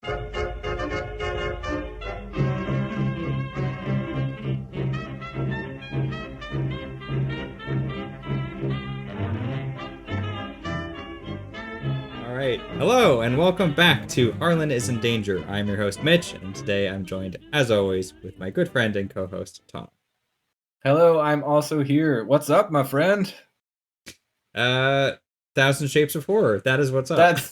Alright, hello and welcome back to Harlan is in Danger. I'm your host Mitch, and today I'm joined, as always, with my good friend and co-host Tom. Hello, I'm also here. What's up, my friend? Thousand Shapes of Horror. That is what's up. That's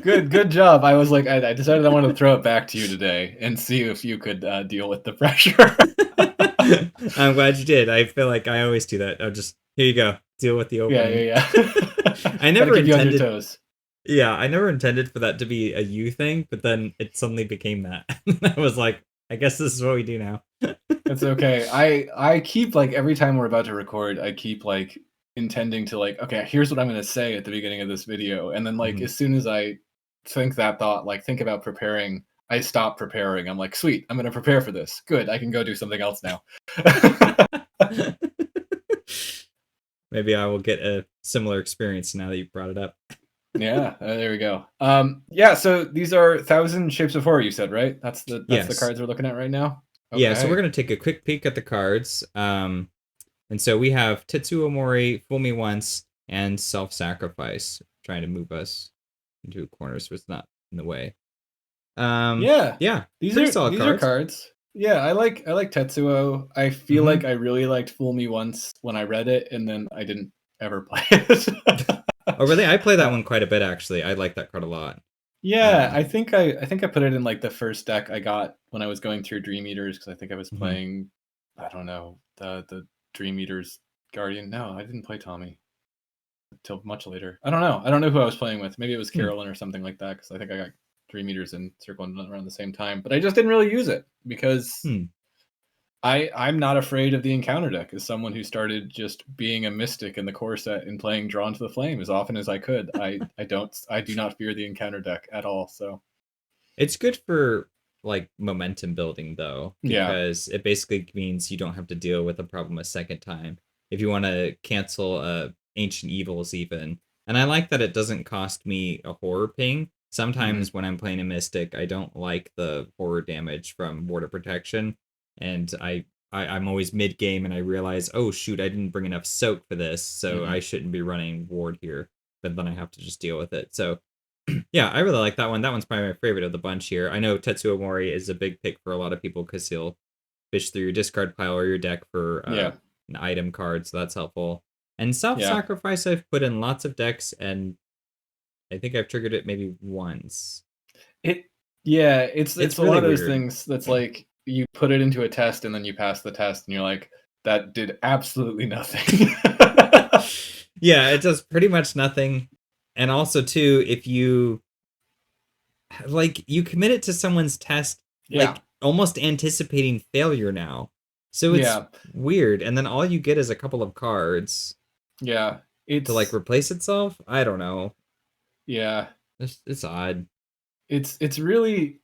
good job. I was like, I decided I wanted to throw it back to you today and see if you could deal with the pressure. I'm glad you did. I feel like I always do that. I'll just, here you go, deal with the opening. Yeah. I never keep you on your intended. toes. Yeah, I never intended for that to be a you thing, but then it suddenly became that. I was like, I guess this is what we do now. It's okay. I keep like every time we're about to record, I keep like intending to like, okay, here's what I'm gonna say at the beginning of this video, and then like as soon as I think that thought, like think about preparing, I stop preparing. I'm like, sweet, I'm gonna prepare for this. Good, I can go do something else now. Maybe I will get a similar experience now that you brought it up. Yeah, there we go. Yeah, so these are Thousand Shapes of Horror, you said, right? That's the cards we're looking at right now? Okay. Yeah, so we're going to take a quick peek at the cards. And so we have Tetsuo Mori, Fool Me Once, and Self-Sacrifice, trying to move us into a corner so it's not in the way. Yeah, these are cards. Yeah, I like Tetsuo. I feel like I really liked Fool Me Once when I read it, and then I didn't ever play it. Oh, really? I play that one quite a bit, actually. I like that card a lot. Yeah, I think I put it in like the first deck I got when I was going through Dream Eaters, because I think I was playing, I don't know, the Dream Eaters Guardian. No, I didn't play Tommy until much later. I don't know who I was playing with. Maybe it was Carolyn or something like that, because I think I got Dream Eaters and Circle around the same time. But I just didn't really use it because I'm not afraid of the encounter deck. As someone who started just being a mystic in the core set and playing Drawn to the Flame as often as I could, I do not fear the encounter deck at all. So it's good for like momentum building though, because it basically means you don't have to deal with a problem a second time if you want to cancel Ancient Evils even. And I like that it doesn't cost me a horror ping. Sometimes when I'm playing a mystic, I don't like the horror damage from Ward of Protection. And I'm always mid-game and I realize, oh shoot, I didn't bring enough soak for this, so I shouldn't be running ward here. But then I have to just deal with it. So yeah, I really like that one. That one's probably my favorite of the bunch here. I know Tetsuo Mori is a big pick for a lot of people because he'll fish through your discard pile or your deck for an item card, so that's helpful. And Self-Sacrifice I've put in lots of decks, and I think I've triggered it maybe once. It's really a lot of those things that's like, you put it into a test and then you pass the test and you're like, that did absolutely nothing. Yeah, it does pretty much nothing. And also too, if you like, you commit it to someone's test, like almost anticipating failure now. So it's weird. And then all you get is a couple of cards. Yeah. To like replace itself. I don't know. Yeah. It's odd. It's really,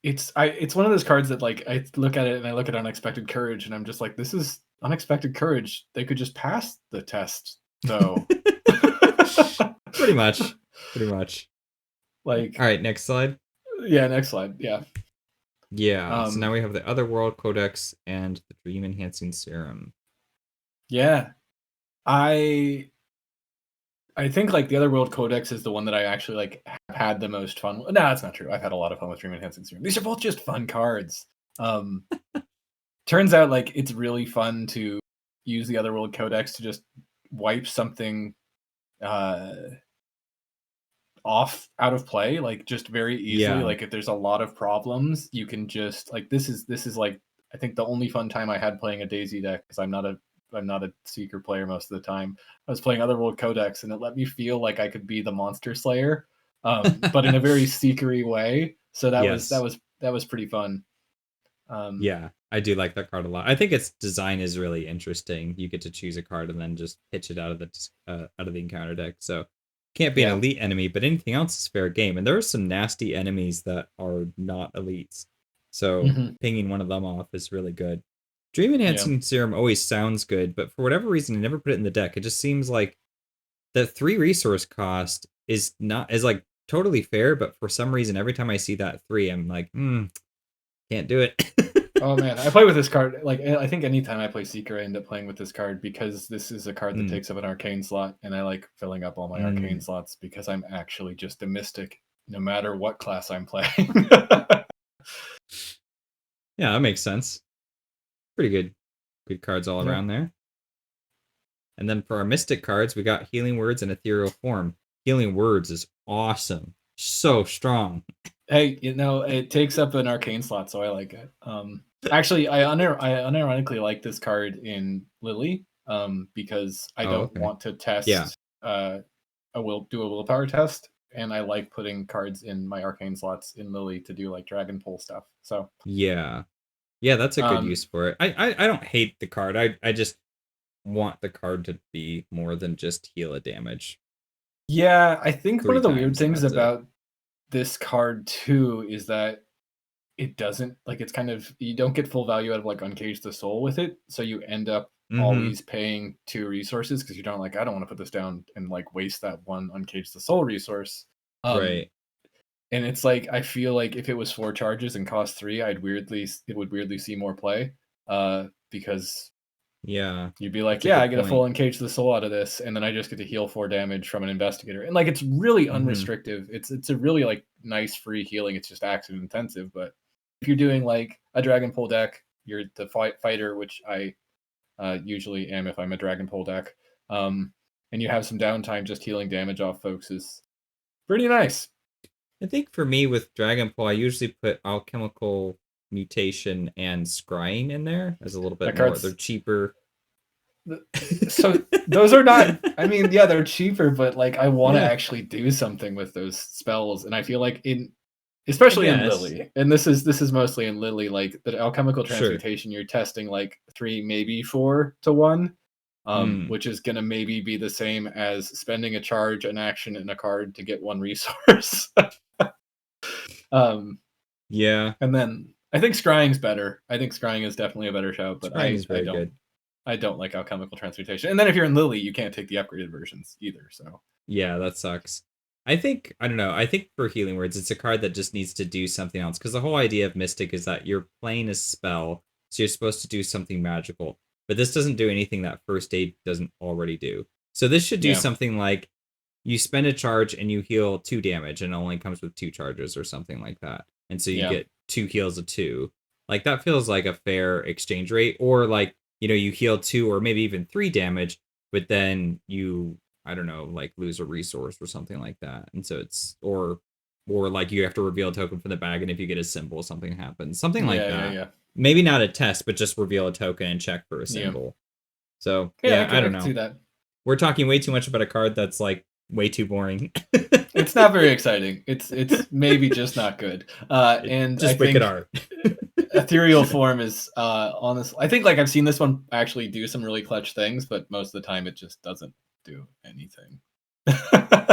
it's one of those cards that like I look at it and I look at Unexpected Courage and I'm just like, this is Unexpected Courage. They could just pass the test though. Pretty much. Like, all right, next slide. Yeah, next slide. Yeah. So now we have the Otherworld Codex and the Dream Enhancing Serum. Yeah. I think like the Otherworld Codex is the one that I actually like have had the most fun with. No, that's not true. I've had a lot of fun with Dream Enhancing Serum. These are both just fun cards. Turns out like it's really fun to use the Otherworld Codex to just wipe something off out of play, like just very easily. Like if there's a lot of problems, you can just like, this is like, I think the only fun time I had playing a Daisy deck, because I'm not a Seeker player most of the time. I was playing Otherworld Codex and it let me feel like I could be the Monster Slayer, but in a very Seekery way. So that was pretty fun. Yeah, I do like that card a lot. I think its design is really interesting. You get to choose a card and then just pitch it out of the encounter deck. So can't be an elite enemy, but anything else is fair game. And there are some nasty enemies that are not elites. So pinging one of them off is really good. Dream Enhancing Serum always sounds good, but for whatever reason, I never put it in the deck. It just seems like the 3 resource cost is like totally fair, but for some reason, every time I see that 3, I'm like, can't do it. Oh man, I play with this card. Like, I think anytime I play Seeker, I end up playing with this card because this is a card that takes up an arcane slot, and I like filling up all my arcane slots because I'm actually just a mystic, no matter what class I'm playing. Yeah, that makes sense. Pretty good cards all around there. And then for our mystic cards, we got Healing Words and Ethereal Form. Healing Words is awesome, so strong. Hey, it takes up an arcane slot, so I like it. Actually, I unironically like this card in Lily, because I don't want to test. Yeah. I will do a willpower test, and I like putting cards in my arcane slots in Lily to do like Dragon Pull stuff. So yeah, that's a good use for it. I don't hate the card. I just want the card to be more than just heal a damage. Yeah, I think one of the weird things about this card too is that it doesn't, like, it's kind of, you don't get full value out of like Uncage the Soul with it, so you end up always paying 2 resources because you don't like, I don't want to put this down and like waste that one Uncage the Soul resource. Right. And it's like, I feel like if it was 4 charges and cost 3, it would weirdly see more play, because you'd be like, I get a full Uncage the Soul out of this, and then I just get to heal 4 damage from an investigator, and like, it's really unrestrictive. It's a really like nice free healing. It's just action intensive, but if you're doing like a Dragon Pull deck, you're the fighter, which I usually am if I'm a Dragon Pull deck, and you have some downtime, just healing damage off folks is pretty nice. I think for me with Dragon Pull, I usually put Alchemical Mutation and Scrying in there as a little bit more. They're cheaper. So those are not, I mean, yeah, they're cheaper, but like, I want to actually do something with those spells, and I feel like especially in Lily, and this is mostly in Lily, like the Alchemical Transmutation, you're testing like 3, maybe 4 to 1, which is gonna maybe be the same as spending a charge, an action, and a card to get 1 resource. Yeah. And then I think Scrying's better. I think Scrying is definitely a better shout, but I don't like Alchemical Transmutation. And then if you're in Lily, you can't take the upgraded versions either. So yeah, that sucks. I think for Healing Words, it's a card that just needs to do something else, because the whole idea of Mystic is that you're playing a spell, so you're supposed to do something magical. But this doesn't do anything that First Aid doesn't already do. So this should do something like you spend a charge and you heal 2 damage, and it only comes with 2 charges or something like that. And so you get 2 heals of 2. Like, that feels like a fair exchange rate. Or like, you heal 2 or maybe even 3 damage, but then you, I don't know, like lose a resource or something like that. And so it's, or like you have to reveal a token from the bag, and if you get a symbol, something happens. Something like that. Yeah. Maybe not a test, but just reveal a token and check for a symbol. So I don't know. See that. We're talking way too much about a card that's like way too boring. It's not very exciting. It's maybe just not good. And just wicked art. Ethereal Form is honestly, I think like I've seen this one actually do some really clutch things, but most of the time it just doesn't do anything.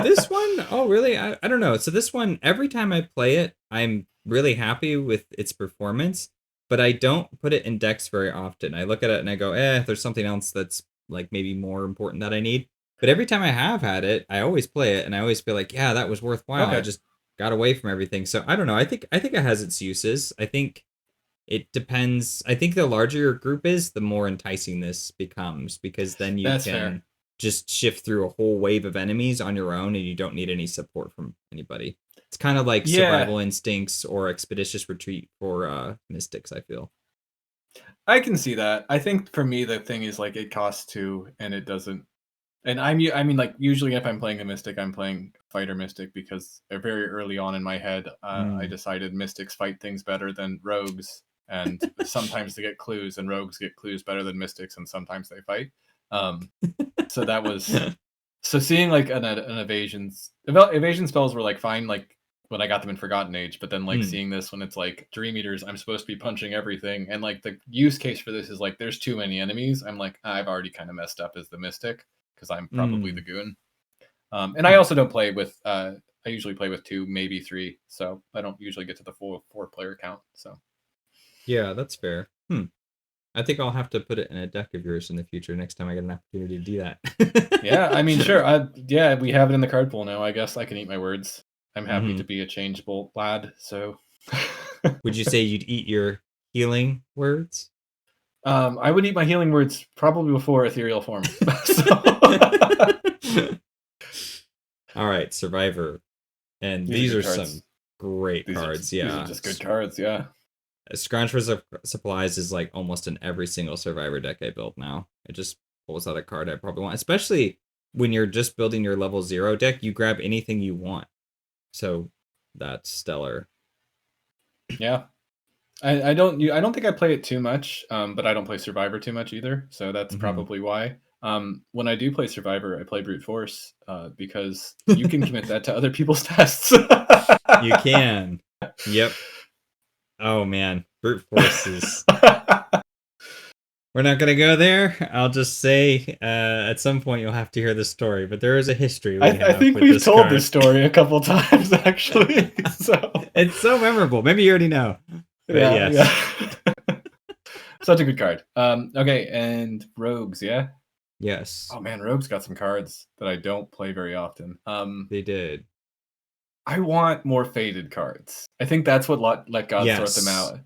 This one, oh really? I don't know. So this one, every time I play it, I'm really happy with its performance, but I don't put it in decks very often. I look at it and I go, there's something else that's like maybe more important that I need. But every time I have had it, I always play it, and I always feel like, yeah, that was worthwhile. Okay. I just got away from everything. So I don't know. I think it has its uses. I think it depends. I think the larger your group is, the more enticing this becomes, because then you can just shift through a whole wave of enemies on your own, and you don't need any support from anybody. It's kind of like Survival Instincts or Expeditious Retreat for Mystics, I feel. I can see that. I think for me, the thing is like it costs 2, and it doesn't. And I mean, like, usually if I'm playing a Mystic, I'm playing Fighter Mystic, because very early on in my head, I decided Mystics fight things better than Rogues, and sometimes they get clues, and Rogues get clues better than Mystics, and sometimes they fight. So that was so seeing like an evasion spells were like fine, like when I got them in Forgotten Age, but then like seeing this when it's like Dream Eaters, I'm supposed to be punching everything, and like the use case for this is like there's too many enemies. I'm like, I've already kind of messed up as the Mystic, because I'm probably the goon. And I also don't play with, I usually play with 2, maybe 3, so I don't usually get to the full 4-player count. So yeah, that's fair. I think I'll have to put it in a deck of yours in the future next time I get an opportunity to do that. Yeah, I mean, sure. We have it in the card pool now. I guess I can eat my words. I'm happy to be a changeable lad. So, would you say you'd eat your healing words? I would eat my healing words probably before ethereal form. All right, Survivor, and these are some great cards. Yeah, these are just good cards. Yeah. Scrounge for Supplies is like almost in every single Survivor deck I build now. It just pulls out a card I probably want, especially when you're just building your level 0 deck. You grab anything you want, so that's stellar. Yeah, I don't think I play it too much, but I don't play Survivor too much either, so that's probably why. When I do play Survivor, I play Brute Force because you can commit that to other people's tests. You can. Yep. Oh man, Brute Force is. We're not gonna go there. I'll just say, at some point you'll have to hear the story, but there is a history. I think we've told this story a couple times actually. So it's so memorable. Maybe you already know. Yeah, yes. Yeah. Such a good card. Okay, and Rogues, yeah? Yes. Oh man, Rogues got some cards that I don't play very often. They did. I want more faded cards. I think that's what Let God Sort Them Out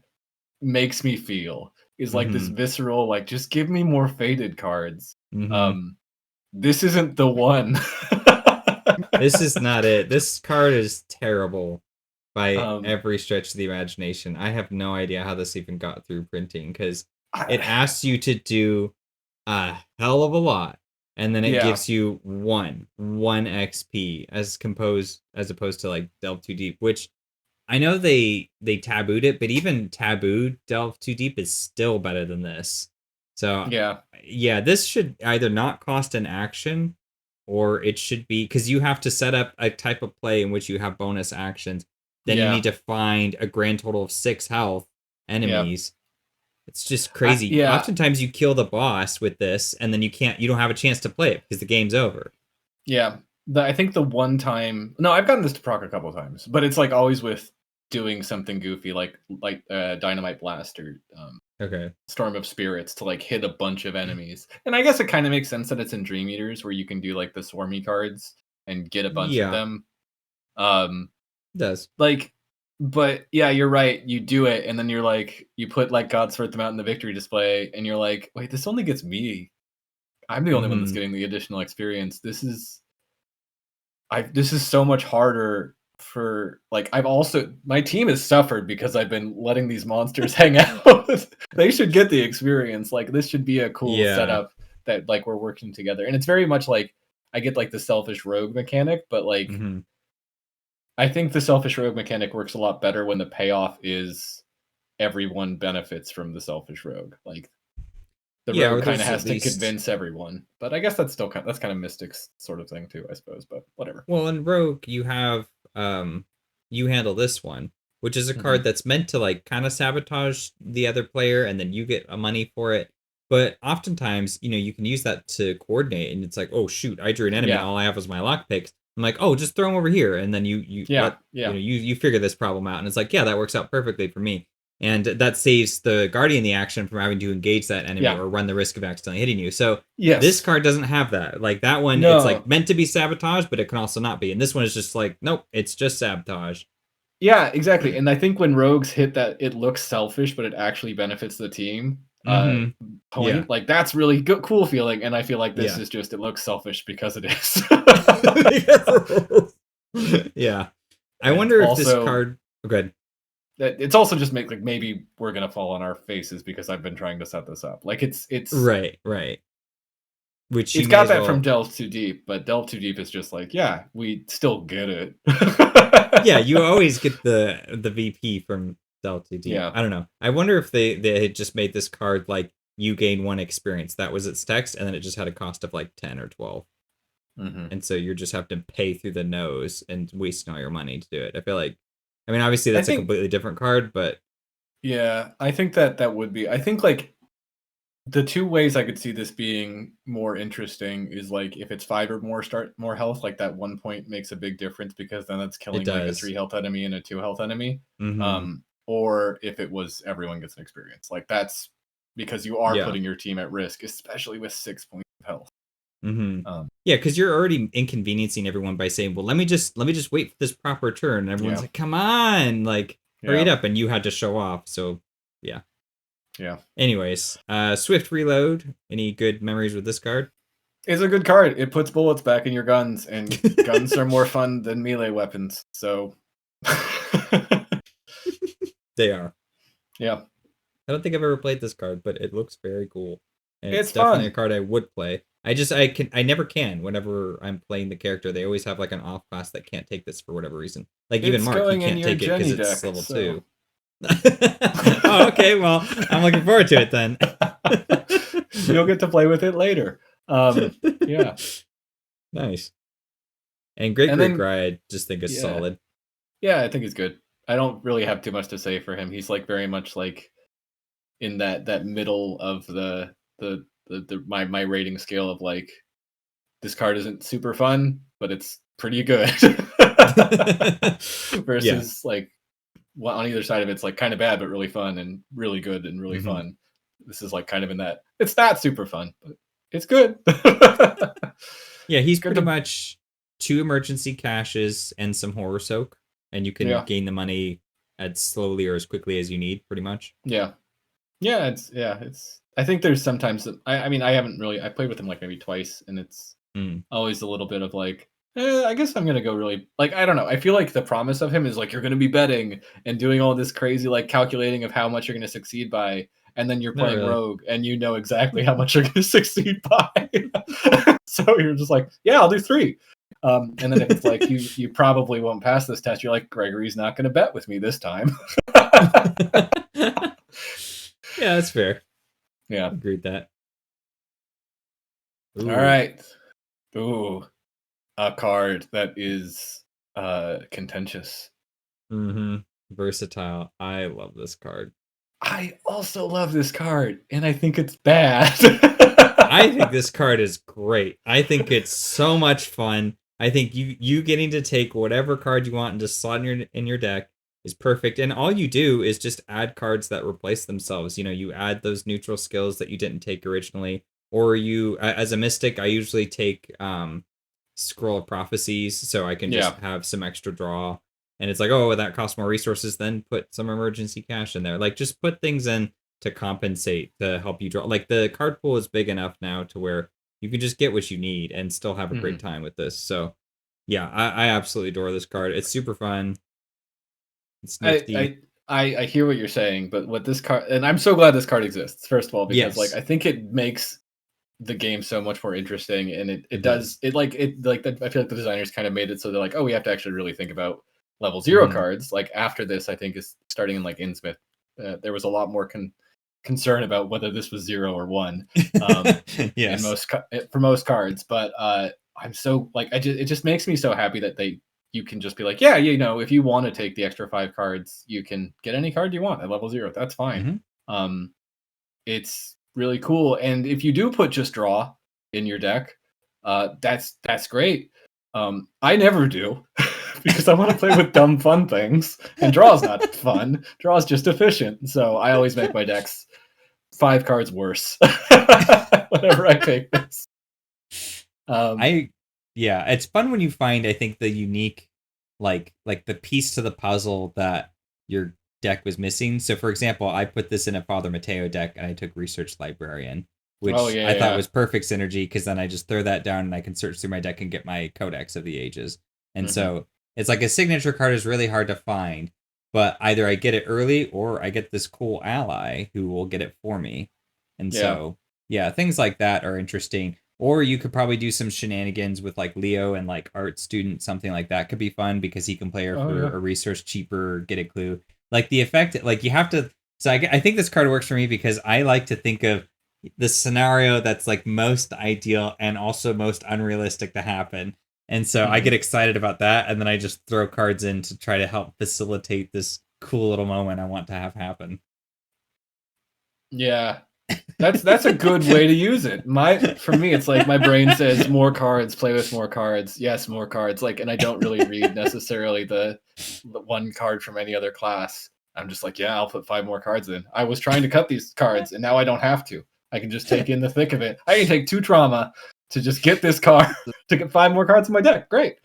makes me feel. Is like this visceral, like, just give me more faded cards. This isn't the one. This is not it. This card is terrible by every stretch of the imagination. I have no idea how this even got through printing, because it asks you to do a hell of a lot, and then it gives you one XP as opposed to like Delve Too Deep, which I know they tabooed it, but even tabooed Delve Too Deep is still better than this. So yeah, this should either not cost an action, or it should be, because you have to set up a type of play in which you have bonus actions. Then you need to find a grand total of 6 health enemies. It's just crazy. Oftentimes you kill the boss with this, and then you don't have a chance to play it because the game's over. Yeah. I think the one time, no, I've gotten this to proc a couple times, but it's like always with doing something goofy like Dynamite Blast or Storm of Spirits to like hit a bunch of enemies. And I guess it kind of makes sense that it's in Dream Eaters where you can do like the swarmy cards and get a bunch of them. It does. Like, but yeah, you're right. You do it, and then you're like, you put like God Sort Them Out in the victory display, and you're like, wait, this only gets me. I'm the only one that's getting the additional experience. This is so much harder for, like, my team has suffered because I've been letting these monsters hang out. They should get the experience. Like, this should be a cool setup that like we're working together. And it's very much like I get like the selfish rogue mechanic, but like I think the selfish rogue mechanic works a lot better when the payoff is everyone benefits from the selfish rogue. Like the rogue kind of has to convince everyone, but I guess that's still kind of Mystic's sort of thing too, I suppose. But whatever. Well, in Rogue, you have you handle this one, which is a card that's meant to like kind of sabotage the other player, and then you get money for it. But oftentimes, you can use that to coordinate, and it's like, oh shoot, I drew an enemy, all I have was my lockpicks. I'm like, oh, just throw him over here, and then you figure this problem out, and it's like, yeah, that works out perfectly for me. And that saves the Guardian the action from having to engage that enemy or run the risk of accidentally hitting you. So this card doesn't have that. Like that one, it's like meant to be sabotage, but it can also not be. And this one is just like, nope, it's just sabotage. Yeah, exactly. And I think when rogues hit that, it looks selfish, but it actually benefits the team. Like that's really good, cool feeling. And I feel like this is just, it looks selfish because it is. Yeah. I wonder if this card. Oh, good. It's also just maybe we're gonna fall on our faces because I've been trying to set this up. Like it's right. Which it's got that from Delve Too Deep, but Delve Too Deep is just like, yeah, we still get it. Yeah, you always get the VP from Delve Too Deep. Yeah. I don't know. I wonder if they had just made this card like you gain 1 experience. That was its text, and then it just had a cost of like 10 or 12. And so you just have to pay through the nose and wasting all your money to do it. I feel like, I mean, obviously that's a completely different card, but yeah, I think that would be. I think like the 2 ways I could see this being more interesting is like if it's 5 or more health, like that 1 point makes a big difference because then it's killing like a 3 health enemy and a 2 health enemy. Or if it was everyone gets an experience, like that's because you are putting your team at risk, especially with 6 points of health. Yeah, because you're already inconveniencing everyone by saying, well, let me just wait for this proper turn. And everyone's like, come on, like, hurry it up. And you had to show off. So, yeah. Yeah. Anyways, Swift Reload. Any good memories with this card? It's a good card. It puts bullets back in your guns, and guns are more fun than melee weapons. So they are. Yeah. I don't think I've ever played this card, but it looks very cool. And it's definitely fun. a card I would play. I never can whenever I'm playing the character. They always have like an off class that can't take this for whatever reason. Like even Mark, he can't take it because it's level 2. Oh, okay, well, I'm looking forward to it then. You'll get to play with it later. Yeah. Nice. And Great Guy, I just think is solid. Yeah, I think he's good. I don't really have too much to say for him. He's like very much like in that middle of the my rating scale of like, this card isn't super fun, but it's pretty good. Versus like, well, on either side of it's like kind of bad but really fun, and really good and really fun. This is like kind of in that, it's not super fun, but it's good. Yeah, he's pretty much 2 emergency caches and some horror soak, and you can gain the money as slowly or as quickly as you need, pretty much. Yeah. It's I think there's sometimes I mean, I haven't really, I played with him like maybe twice, and it's always a little bit of like, I guess I'm gonna go really, like, I don't know. I feel like the promise of him is like, you're gonna be betting and doing all this crazy like calculating of how much you're gonna succeed by, and then you're playing Rogue and you know exactly how much you're gonna succeed by. So you're just like, yeah, I'll do 3. And then if it's like you probably won't pass this test, you're like, Gregory's not gonna bet with me this time. Yeah, that's fair. Yeah, I agree with that. Ooh. All right. Ooh, a card that is contentious. Versatile. I love this card. I also love this card, and I think it's bad. I think this card is great. I think it's so much fun. I think you getting to take whatever card you want and just slot in your deck is perfect. And all you do is just add cards that replace themselves. You know, you add those neutral skills that you didn't take originally, or you, as a mystic, I usually take Scroll of Prophecies, so I can just have some extra draw. And it's like, oh, that costs more resources, then put some emergency cash in there. Like, just put things in to compensate, to help you draw. Like, the card pool is big enough now to where you can just get what you need and still have a great time with this. So, yeah, I absolutely adore this card. It's super fun. It's nifty. I hear what you're saying, but what this card, and I'm so glad this card exists, first of all, because like, I think it makes the game so much more interesting, and it does it like I feel like the designers kind of made it so they're like, oh, we have to actually really think about level 0 cards. Like after this, I think is starting in like Innsmouth, there was a lot more concern about whether this was 0 or 1. Yes, for most cards, but I'm so like, it just makes me so happy that you can just be like, yeah, you know, if you want to take the extra 5 cards, you can get any card you want at level 0. That's fine. It's really cool, and if you do put just draw in your deck, that's great. I never do. Because I want to play with dumb fun things, and draw's not fun. Draw's just efficient. So I always make my decks 5 cards worse whenever I pick this. It's fun when you find, I think, the unique, like the piece to the puzzle that your deck was missing. So, for example, I put this in a Father Mateo deck, and I took Research Librarian, which I thought was perfect synergy, because then I just throw that down and I can search through my deck and get my Codex of the Ages. And so it's like a signature card is really hard to find, but either I get it early or I get this cool ally who will get it for me. And so, things like that are interesting. Or you could probably do some shenanigans with like Leo and like Art Student, something like that could be fun, because he can play her for a resource cheaper, get a clue. Like the effect, like you have to. So I think this card works for me because I like to think of the scenario that's like most ideal and also most unrealistic to happen. And so I get excited about that, and then I just throw cards in to try to help facilitate this cool little moment I want to have happen. Yeah, that's a good way to use it. For me, it's like my brain says more cards, play with more cards. Yes, more cards. Like, and I don't really read necessarily the one card from any other class. I'm just like, yeah, I'll put 5 more cards in. I was trying to cut these cards, and now I don't have to. I can just take in the thick of it. I can take 2 trauma to just get this card to get 5 more cards in my deck. Great.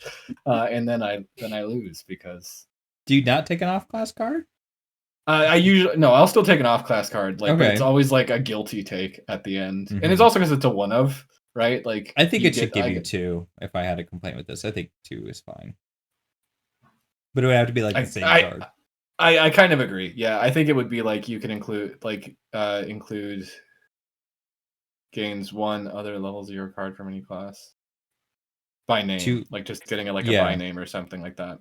And then I lose because. Do you not take an off-class card? I'll still take an off-class card. Like, okay. But it's always like a guilty take at the end, and it's also because it's a 1-of, right? Like, I think it should give you 2. If I had a complaint with this, I think 2 is fine. But it would have to be like the same card. I kind of agree. Yeah, I think it would be like you can include gains 1 other level 0 card from any class by name, like just getting a by name or something like that.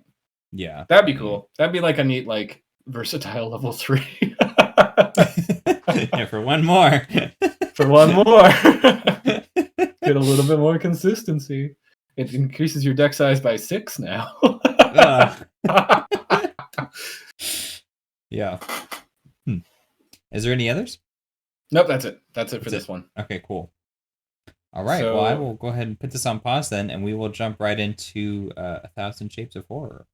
Yeah, that'd be cool. That'd be like a neat versatile level 3. Yeah, for 1 more. For 1 more. Get a little bit more consistency. It increases your deck size by 6 now. Yeah. Is there any others? Nope, that's it. That's it for this one. Okay, cool. All right, well, I will go ahead and put this on pause then, and we will jump right into 1,000 Shapes of Horror.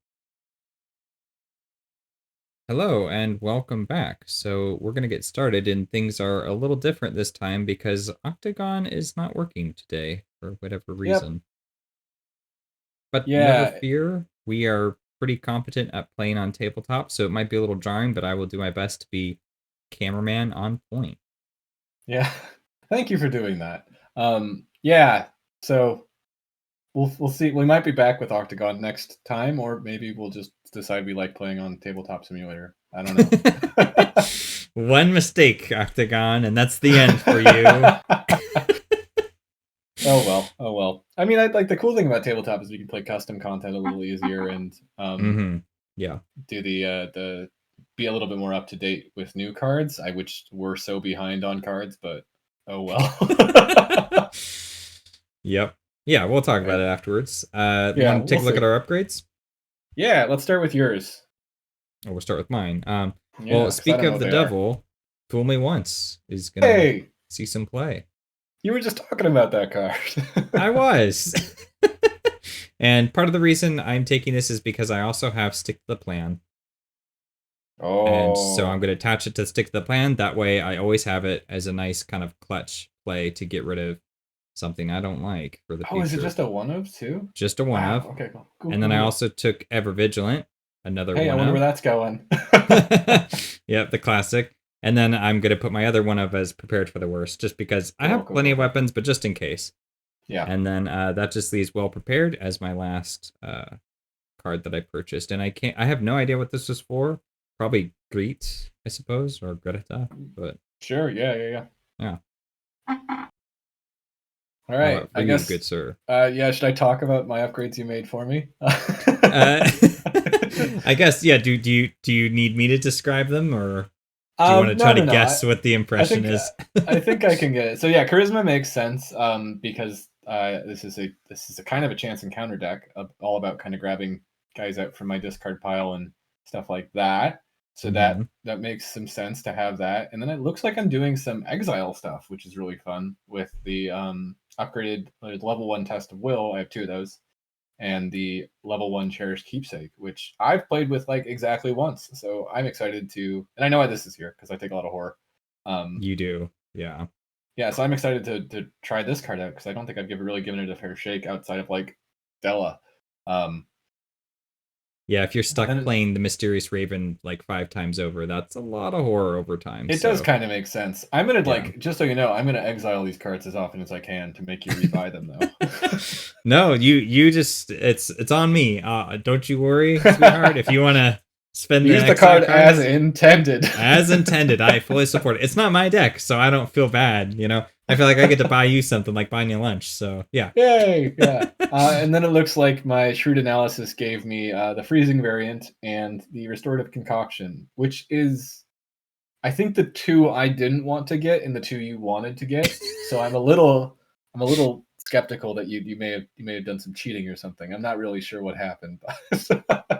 Hello, and welcome back. So we're going to get started, and things are a little different this time because Octagon is not working today for whatever reason. Yep. But never fear, we are pretty competent at playing on tabletop, so it might be a little jarring, but I will do my best to be cameraman on point. Yeah, thank you for doing that. Yeah, so we'll see. We might be back with Octagon next time, or maybe we'll just decide we like playing on Tabletop Simulator. I don't know. One mistake, Octagon, and that's the end for you. Oh well. I mean, the cool thing about tabletop is we can play custom content a little easier and do the be a little bit more up to date with new cards. Which we're so behind on cards, but oh well. Yep. Yeah, we'll talk about it afterwards. Want to take a look at our upgrades? Yeah, let's start with yours. Oh, we'll start with mine. Well, speak of the devil, Fool Me Once is going to see some play. You were just talking about that card. I was. And part of the reason I'm taking this is because I also have Stick to the Plan. Oh. And so I'm going to attach it to Stick to the Plan. That way I always have it as a nice kind of clutch play to get rid of something I don't like for the future. Oh, is it just a 1-of too? Just a 1-of. Wow. Okay, cool. And then I also took Ever Vigilant, another 1-of. Hey, I wonder where that's going. Yep, the classic. And then I'm going to put my other 1-of as Prepared for the Worst, just because I have plenty of weapons, but just in case. Yeah. And then that just leaves Well Prepared as my last card that I purchased. And I have no idea what this was for. Probably Greet, I suppose, or Greta, but... Sure, yeah. Yeah. All right, I guess, good sir. Should I talk about my upgrades you made for me? I guess, yeah. Do you need me to describe them, or do you want to try to guess what the impression is? I think I can get it. So yeah, charisma makes sense because this is a kind of a chance encounter deck, all about kind of grabbing guys out from my discard pile and stuff like that. So that makes some sense to have that. And then it looks like I'm doing some exile stuff, which is really fun with the upgraded level 1 Test of Will. I have 2 of those. And the level 1 Cherished Keepsake, which I've played with exactly once. So I'm excited to, and I know why this is here because I take a lot of horror. You do, yeah. Yeah, so I'm excited to try this card out because I don't think I've really given it a fair shake outside of Della. Yeah, if you're stuck playing the Mysterious Raven 5 times over, that's a lot of horror over time. It does kind of make sense. I'm gonna just so you know, I'm gonna exile these cards as often as I can to make you rebuy them, though. No, you just it's on me. Don't you worry, sweetheart. If you want to spend use the card as intended, I fully support it. It's not my deck, so I don't feel bad. I feel like I get to buy you something, like buying you lunch. So yeah. Yay! Yeah. And then it looks like my Shrewd Analysis gave me the Freezing variant and the Restorative Concoction, which is, I think, the 2 I didn't want to get and the 2 you wanted to get. So I'm a little skeptical that you may have done some cheating or something. I'm not really sure what happened.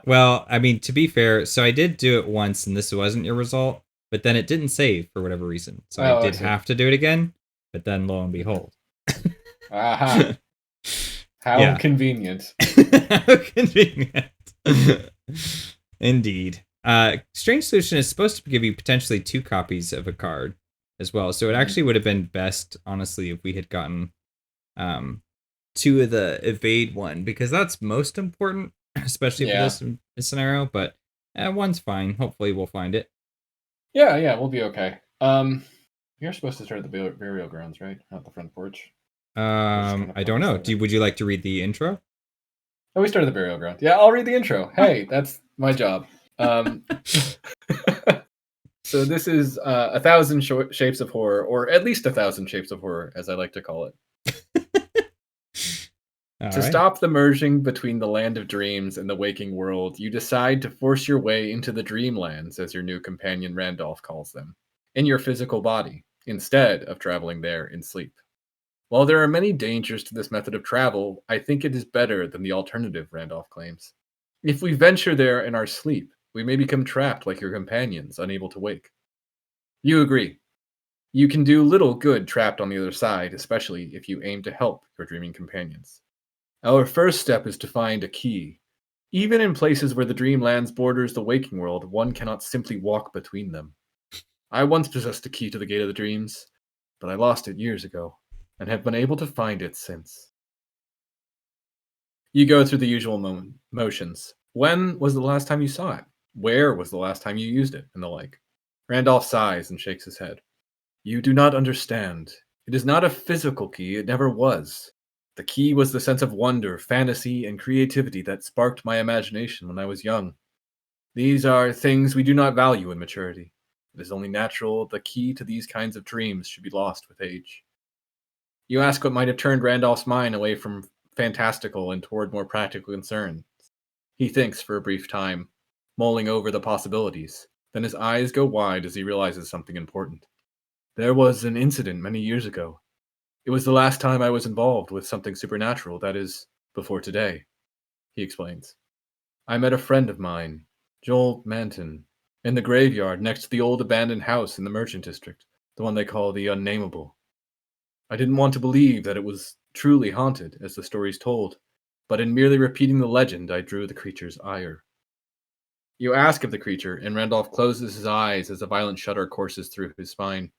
Well, I mean, to be fair, so I did do it once, and this wasn't your result, but then it didn't save for whatever reason. So I did have to do it again. But then, lo and behold. Aha. How convenient. How convenient. Indeed. Strange Solution is supposed to give you potentially 2 copies of a card as well. So it actually would have been best, honestly, if we had gotten 2 of the evade one, because that's most important, especially for this scenario. But 1's fine. Hopefully, we'll find it. Yeah, we'll be okay. You're supposed to start at the burial grounds, right? Not the front porch. I don't know. Would you like to read the intro? Oh, we started the burial ground. Yeah, I'll read the intro. Hey, that's my job. So this is 1,000 Shapes of Horror, or at least 1,000 Shapes of Horror, as I like to call it. To stop the merging between the land of dreams and the waking world, you decide to force your way into the dreamlands, as your new companion Randolph calls them, in your physical body, instead of traveling there in sleep. While there are many dangers to this method of travel, I think it is better than the alternative, Randolph claims. If we venture there in our sleep, we may become trapped like your companions, unable to wake. You agree. You can do little good trapped on the other side, especially if you aim to help your dreaming companions. Our first step is to find a key. Even in places where the dreamlands borders the waking world, one cannot simply walk between them. I once possessed a key to the Gate of the Dreams, but I lost it years ago, and have been able to find it since. You go through the usual motions. When was the last time you saw it? Where was the last time you used it? And the like. Randolph sighs and shakes his head. You do not understand. It is not a physical key, it never was. The key was the sense of wonder, fantasy, and creativity that sparked my imagination when I was young. These are things we do not value in maturity. It is only natural the key to these kinds of dreams should be lost with age. You ask what might have turned Randolph's mind away from fantastical and toward more practical concerns. He thinks for a brief time, mulling over the possibilities. Then his eyes go wide as he realizes something important. There was an incident many years ago. It was the last time I was involved with something supernatural, that is, before today, he explains. I met a friend of mine, Joel Manton, in the graveyard next to the old abandoned house in the Merchant District, the one they call the Unnameable. I didn't want to believe that it was truly haunted, as the stories told, but in merely repeating the legend, I drew the creature's ire. You ask of the creature, and Randolph closes his eyes as a violent shudder courses through his spine.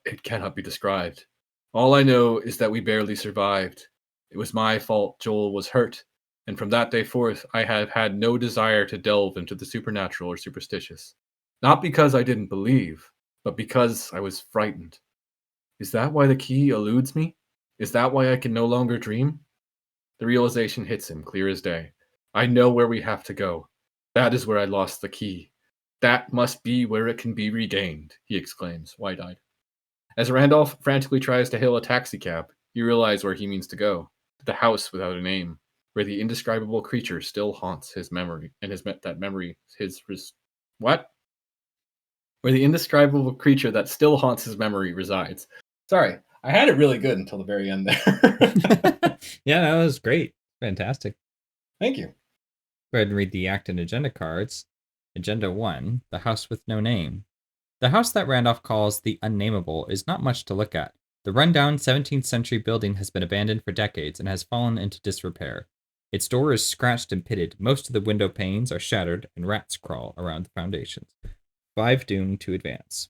It cannot be described. All I know is that we barely survived. It was my fault Joel was hurt, and from that day forth I have had no desire to delve into the supernatural or superstitious. Not because I didn't believe, but because I was frightened. Is that why the key eludes me? Is that why I can no longer dream? The realization hits him clear as day. I know where we have to go. That is where I lost the key. That must be where it can be regained, he exclaims, wide-eyed. As Randolph frantically tries to hail a taxicab, you realize where he means to go. To the house without a name, where the indescribable creature still haunts his memory, and what? Where the indescribable creature that still haunts his memory resides. Sorry, I had it really good until the very end there. Yeah, that was great. Fantastic. Thank you. Go ahead and read the act and agenda cards. Agenda 1, the house with no name. The house that Randolph calls the Unnameable is not much to look at. The rundown 17th century building has been abandoned for decades and has fallen into disrepair. Its door is scratched and pitted, most of the window panes are shattered, and rats crawl around the foundations. 5 doomed to advance.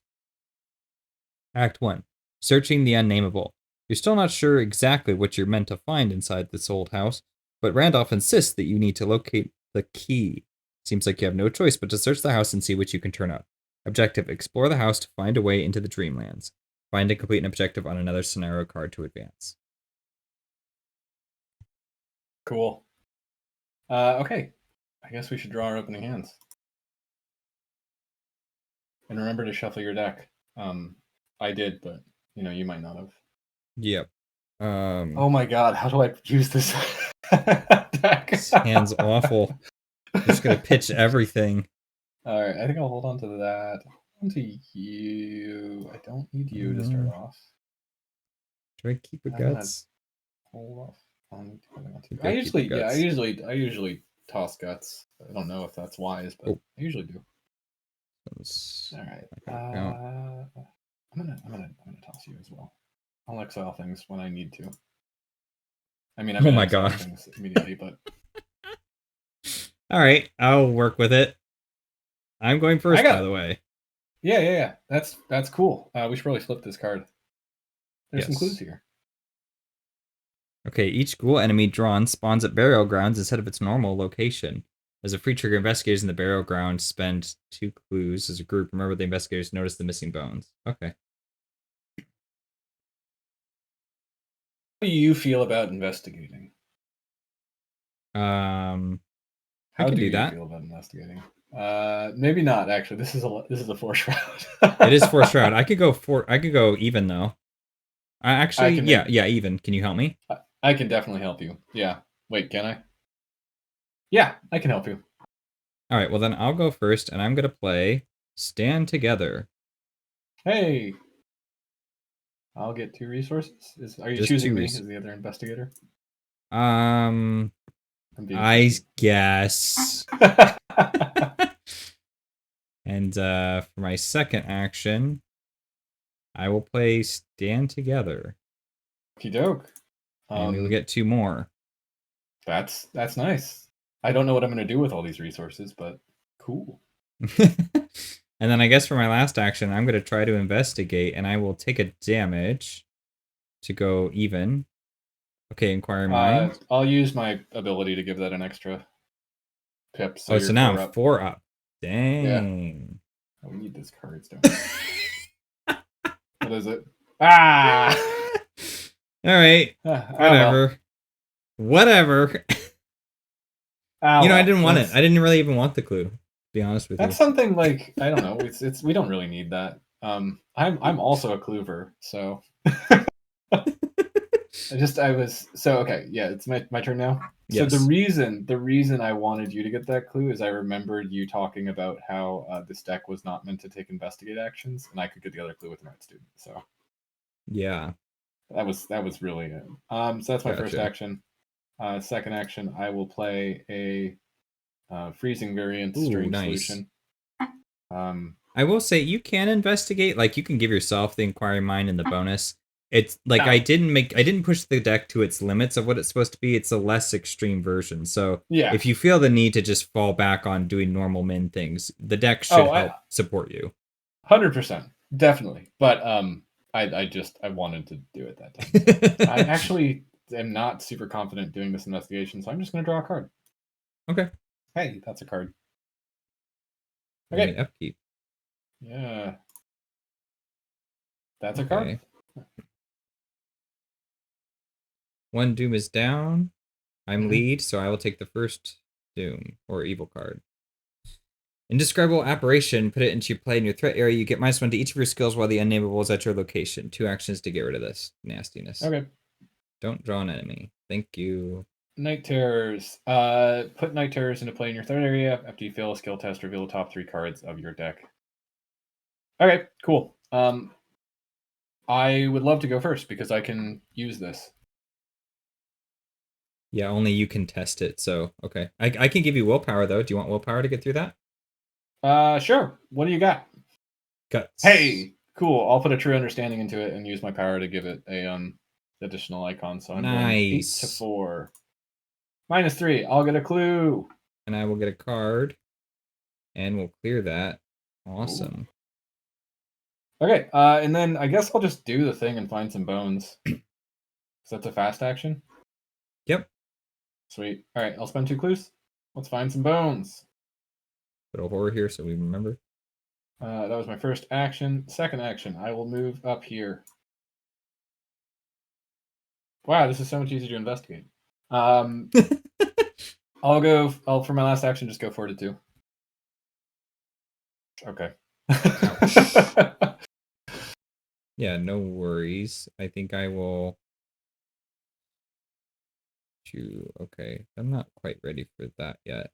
Act 1. Searching the Unnameable. You're still not sure exactly what you're meant to find inside this old house, but Randolph insists that you need to locate the key. Seems like you have no choice but to search the house and see what you can turn up. Objective: explore the house to find a way into the Dreamlands. Find and complete an objective on another scenario card to advance. Cool. Okay. I guess we should draw our opening hands. And remember to shuffle your deck. I did, but you might not have. Yep. Oh my god, how do I use this deck? This hand's awful. I'm just gonna pitch everything. All right, I think I'll hold on to that. Hold on to you. I don't need you to start off. Try to keep your guts. Hold off. I usually toss guts. I don't know if that's wise, but I usually do. All right. I'm gonna toss you as well. I'll exile things when I need to. I mean, oh my god, things immediately, but all right, I'll work with it. I'm going first, by the way. Yeah. That's cool. We should probably flip this card. There's some clues here. Okay, each ghoul enemy drawn spawns at burial grounds instead of its normal location. As a free trigger, investigators in the burial ground spend 2 clues. As a group, remember the investigators notice the missing bones. Okay. How do you feel about investigating? I How can do do you that. feel about investigating? Maybe not actually. This is a force route. It is force route. I could go even though. Yeah, even. Can you help me? I can definitely help you. Yeah. Wait, can I? Yeah, I can help you. All right, well then I'll go first, and I'm gonna play Stand Together. Hey, I'll get 2 resources. Are you Just choosing 2 me as the other investigator? I guess. And for my second action, I will play Stand Together. Okie doke. And we will get 2 more. That's nice. I don't know what I'm going to do with all these resources, but cool. And then I guess for my last action, I'm going to try to investigate, and I will take a damage to go even. Okay, Inquiry Mind. I'll use my ability to give that an extra pip. So so now I'm 4 up. Dang. Yeah. Oh, we need those cards, don't we? What is it? Ah! All right. Whatever. Well. Whatever. I didn't want it. I didn't really even want the clue, to be honest with you. That's something like, I don't know. It's we don't really need that. I'm also a cluever, so okay, yeah, it's my turn now. Yes. So the reason I wanted you to get that clue is I remembered you talking about how this deck was not meant to take investigate actions, and I could get the other clue with an art student. So yeah, that was really it. So that's my first action. Second action, I will play a freezing variant stream solution. I will say you can investigate. Like you can give yourself the Inquiry Mind and the bonus. It's like I didn't push the deck to its limits of what it's supposed to be. It's a less extreme version. So yeah, if you feel the need to just fall back on doing normal min things, the deck should help support you. 100%, definitely. But I wanted to do it that time. So I actually am not super confident doing this investigation, so I'm just going to draw a card. Okay. Hey, that's a card. Okay. Upkeep. Yeah. That's a card. One doom is down. I'm lead, so I will take the first doom or evil card. Indescribable Apparition. Put it into your play in your threat area. You get -1 to each of your skills while the unnameable is at your location. 2 actions to get rid of this nastiness. Okay. Don't draw an enemy. Thank you. Night Terrors. Put Night Terrors into play in your threat area. After you fail a skill test, reveal the top 3 cards of your deck. Okay, cool. I would love to go first because I can use this. Yeah, only you can test it. So, okay. I can give you willpower, though. Do you want willpower to get through that? Sure. What do you got? Guts. Hey, cool. I'll put a true understanding into it and use my power to give it a additional icon. So I'm going 8 to 4. -3. I'll get a clue. And I will get a card. And we'll clear that. Awesome. Ooh. Okay, and then I guess I'll just do the thing and find some bones. So that's a fast action? Yep. Sweet. All right, I'll spend 2 clues. Let's find some bones. Put a horror here so we remember. That was my first action. Second action, I will move up here. Wow, this is so much easier to investigate. I'll for my last action, just go 4 to 2. Okay. Yeah, no worries. I think I will... Okay, I'm not quite ready for that yet.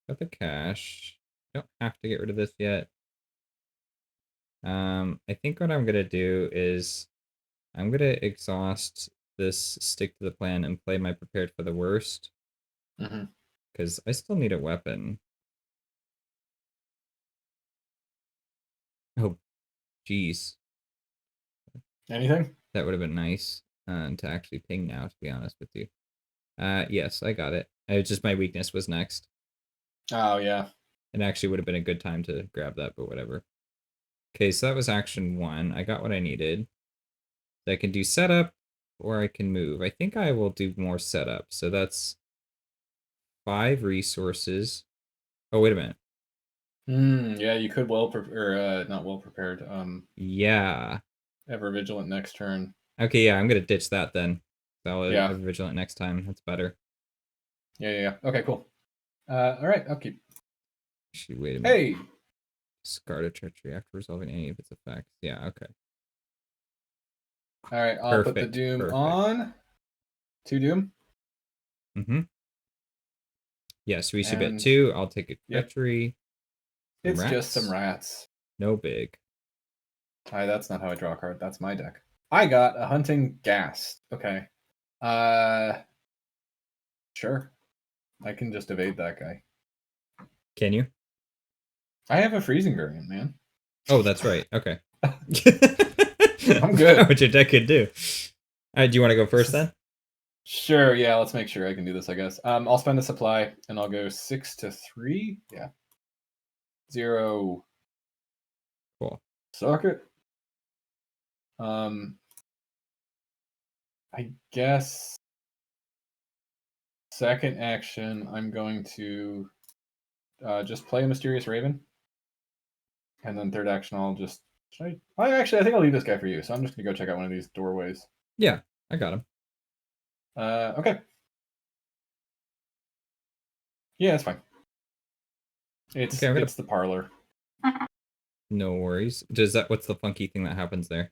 Got the cash. Don't have to get rid of this yet. I think what I'm gonna do is I'm gonna exhaust this stick to the plan and play my prepared for the worst. Because I still need a weapon. Oh, jeez. Anything? That would have been nice to actually ping now, to be honest with you. Yes, I got it. Just my weakness was next. Oh, yeah. It actually would have been a good time to grab that, but whatever. Okay, so that was action 1. I got what I needed. So I can do setup, or I can move. I think I will do more setup. So that's 5 resources. Oh, wait a minute. Yeah, you could not well prepared. Yeah. Ever vigilant next turn. Okay, yeah, I'm gonna ditch that then. So I'll Yeah. ever vigilant next time. That's better. Yeah. Okay, cool. All right, upkeep. Actually, wait a minute. Hey. Discard a treachery after resolving any of its effects. Yeah, okay. All right, I'll put the doom on. 2 doom. Mm-hmm. Yes, we should bet 2. I'll take a treachery. Yep. It's just some rats. No big. That's not how I draw a card. That's my deck. I got a hunting Ghast. Okay. Sure. I can just evade that guy. Can you? I have a freezing variant, man. Oh, that's right. Okay. I'm good. What your deck could do. All right, do you want to go first then? Sure, yeah, let's make sure I can do this, I guess. I'll spend a supply, and I'll go 6 to 3. Yeah. 0. Cool. Suck it. I guess second action, I'm going to just play a Mysterious Raven. And then third action, I'll just... I think I'll leave this guy for you, so I'm just going to go check out one of these doorways. Yeah, I got him. Okay. Yeah, it's fine. It's the parlor. No worries. What's the funky thing that happens there?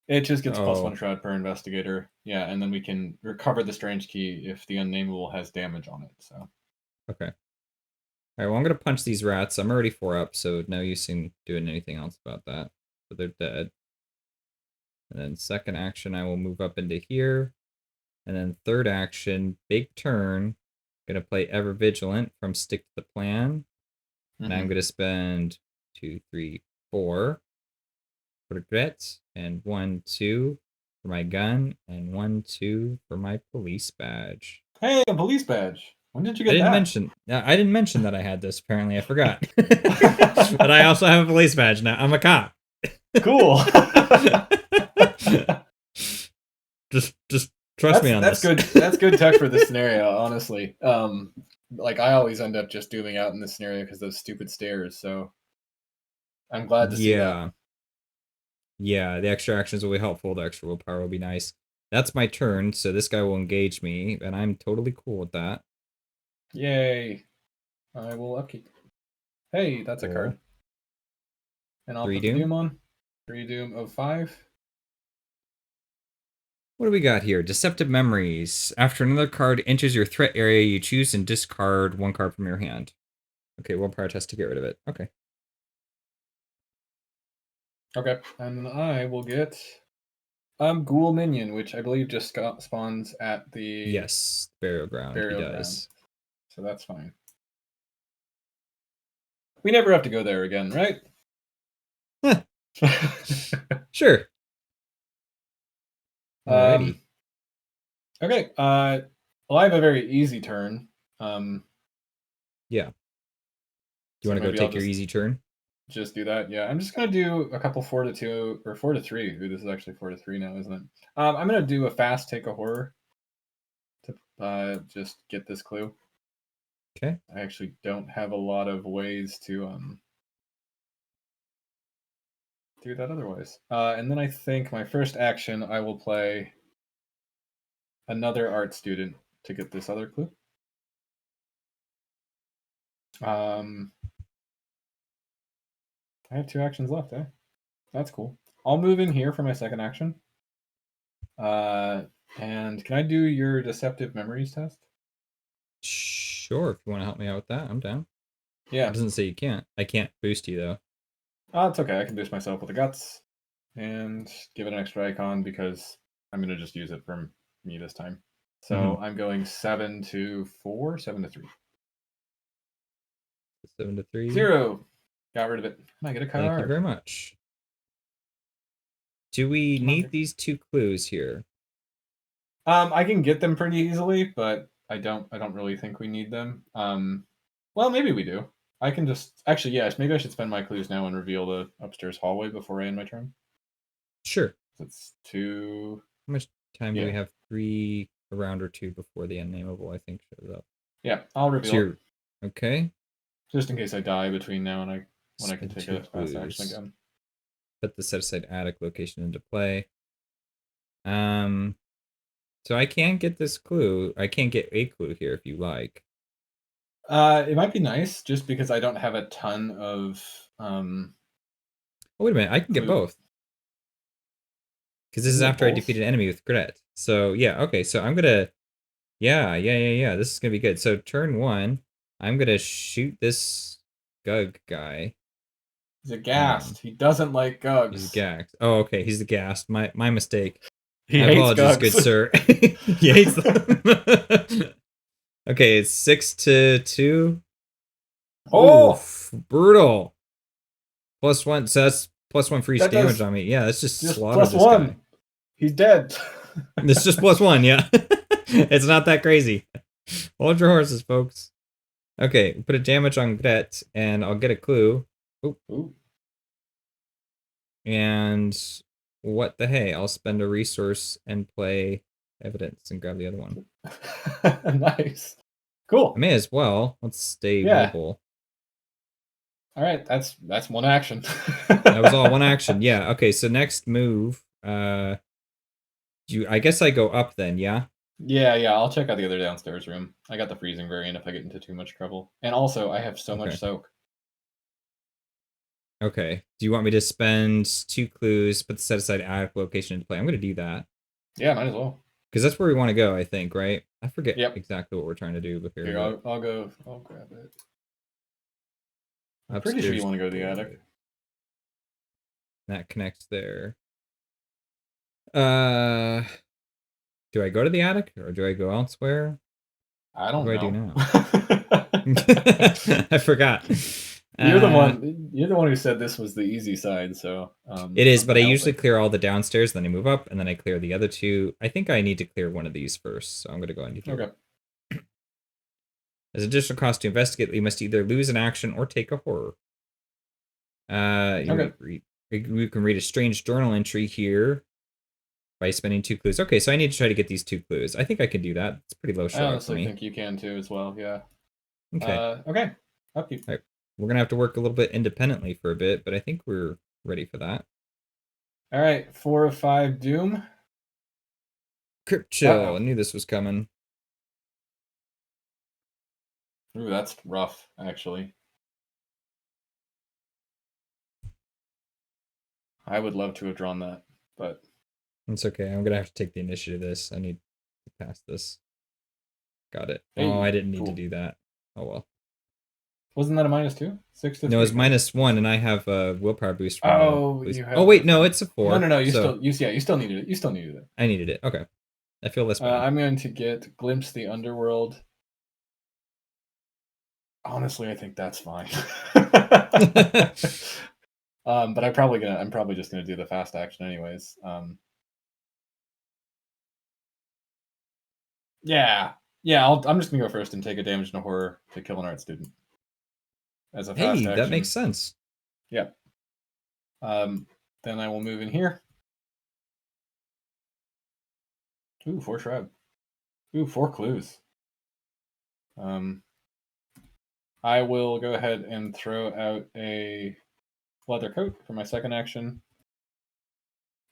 It just gets +1 shroud per investigator. Yeah, and then we can recover the strange key if the unnameable has damage on it. So. Okay. All right. Well, I'm gonna punch these rats. I'm already 4 up, so no use in doing anything else about that. But they're dead. And then second action, I will move up into here. And then third action, big turn. Gonna play Ever Vigilant from Stick to the Plan. And I'm gonna spend 2, 3, 4 for regrets, and 1, 2 for my gun, and 1, 2 for my police badge. Hey, a police badge. When did you get that? I didn't mention that I had this. Apparently, I forgot. But I also have a police badge now. I'm a cop. Cool. just trust me on this. That's good. That's good tech for this scenario, honestly. Like I always end up just dooming out in this scenario because those stupid stairs. So I'm glad to see that. Yeah, the extra actions will be helpful. The extra willpower will be nice. That's my turn, so this guy will engage me, and I'm totally cool with that. Yay. I will upkeep. Hey, that's a card. And I'll put the doom on. 3 doom of 5. What do we got here? Deceptive Memories. After another card enters your threat area, you choose and discard 1 card from your hand. Okay, willpower test to get rid of it. Okay. Okay, and I will get Ghoul Minion, which I believe just spawns at the burial ground. He does. So that's fine. We never have to go there again, right? Sure. Alrighty. Okay. Well, I have a very easy turn. Yeah. Do you want to go take your easy turn? Just do that. Yeah, I'm just gonna do a couple 4 to 2 or 4 to 3. Ooh, this is actually 4 to 3 now, isn't it? I'm gonna do a fast take a horror to just get this clue. Okay. I actually don't have a lot of ways to do that otherwise. And then I think my first action, I will play another art student to get this other clue. I have 2 actions left, eh? That's cool. I'll move in here for my second action. And can I do your Deceptive Memories test? Sure, if you want to help me out with that, I'm down. Yeah. It doesn't say you can't. I can't boost you, though. Oh, it's okay. I can boost myself with the guts and give it an extra icon because I'm going to just use it for me this time. So I'm going 7 to 4, 7 to 3. 7 to 3. 0. Got rid of it. I get a card. Thank you very much. Do we need these 2 clues here? I can get them pretty easily, but I don't really think we need them. Well, maybe we do. I can just actually, yes, maybe I should spend my clues now and reveal the upstairs hallway before I end my turn. Sure. That's 2. How much time do we have? 3, a round or 2 before the unnameable, I think, shows up. Yeah, I'll reveal it. Okay. Just in case I die between now and when I can take a fast action again. Put the set aside attic location into play. So I can get this clue. I can get a clue here if you like. It might be nice just because I don't have a ton of Oh, wait a minute, I can get both. Because this is after I defeat an enemy with grit. So yeah, okay, so I'm gonna yeah. This is gonna be good. So turn 1, I'm gonna shoot this Gug guy. He's a Ghast. He doesn't like Gugs. He's a Ghast. Oh, okay, he's the Ghast. My mistake. He hates Gugs. Good sir. He hates them. Okay, it's 6-2. Oh, oof, brutal. +1, so that's +1 for each damage on me. Yeah, that's just slaughter this +1. guy. He's dead. It's just +1, yeah. It's not that crazy. Hold your horses, folks. Okay, put a damage on Gret, and I'll get a clue. Ooh. And what the hey? I'll spend a resource and play evidence and grab the other one. Nice. Cool. I may as well. Let's stay mobile. All right, that's one action. That was all one action. Yeah. Okay. So next move. I guess I go up then. Yeah. Yeah. I'll check out the other downstairs room. I got the freezing variant if I get into too much trouble, and also I have so much soak. Okay. Do you want me to spend 2 clues, put the set aside attic location into play? I'm going to do that. Yeah, might as well. Because that's where we want to go, I think, right? I forget exactly what we're trying to do with here. I'll go. I'll grab it. I'm pretty sure you want to go to the attic. That connects there. Do I go to the attic or do I go elsewhere? I don't know. What do I do now? I forgot. You're the one who said this was the easy side, so it is, but I usually clear all the downstairs, then I move up, and then I clear the other 2. I think I need to clear one of these first, so I'm gonna go and do okay. As additional cost to investigate, you must either lose an action or take a horror. We can read a strange journal entry here by spending 2 clues. Okay, so I need to try to get these 2 clues. I think I can do that. It's pretty low shot. I honestly think you can too as well. Yeah. Okay. Okay. Up you. All right. We're gonna have to work a little bit independently for a bit, but I think we're ready for that. All right, 4 of 5 Doom. Crypt Chill. I knew this was coming. Ooh, that's rough, actually. I would love to have drawn that, but it's okay. I'm gonna have to take the initiative of this. I need to pass this. Got it. Hey, I didn't need to do that. Oh well. Wasn't that a -2? 6 to 3? No, it's -1, and I have a willpower boost. You have. Oh wait, no, it's a 4. No. You still needed it. You still needed it. I needed it. Okay. I feel less bad. I'm going to get Glimpse the Underworld. Honestly, I think that's fine. But I'm probably just gonna do the fast action anyways. Yeah. I'm just gonna go first and take a damage and a horror to kill an art student. As a fast action. That makes sense. Yep. Then I will move in here. Ooh, 4 shroud. Ooh, 4 clues. I will go ahead and throw out a leather coat for my second action.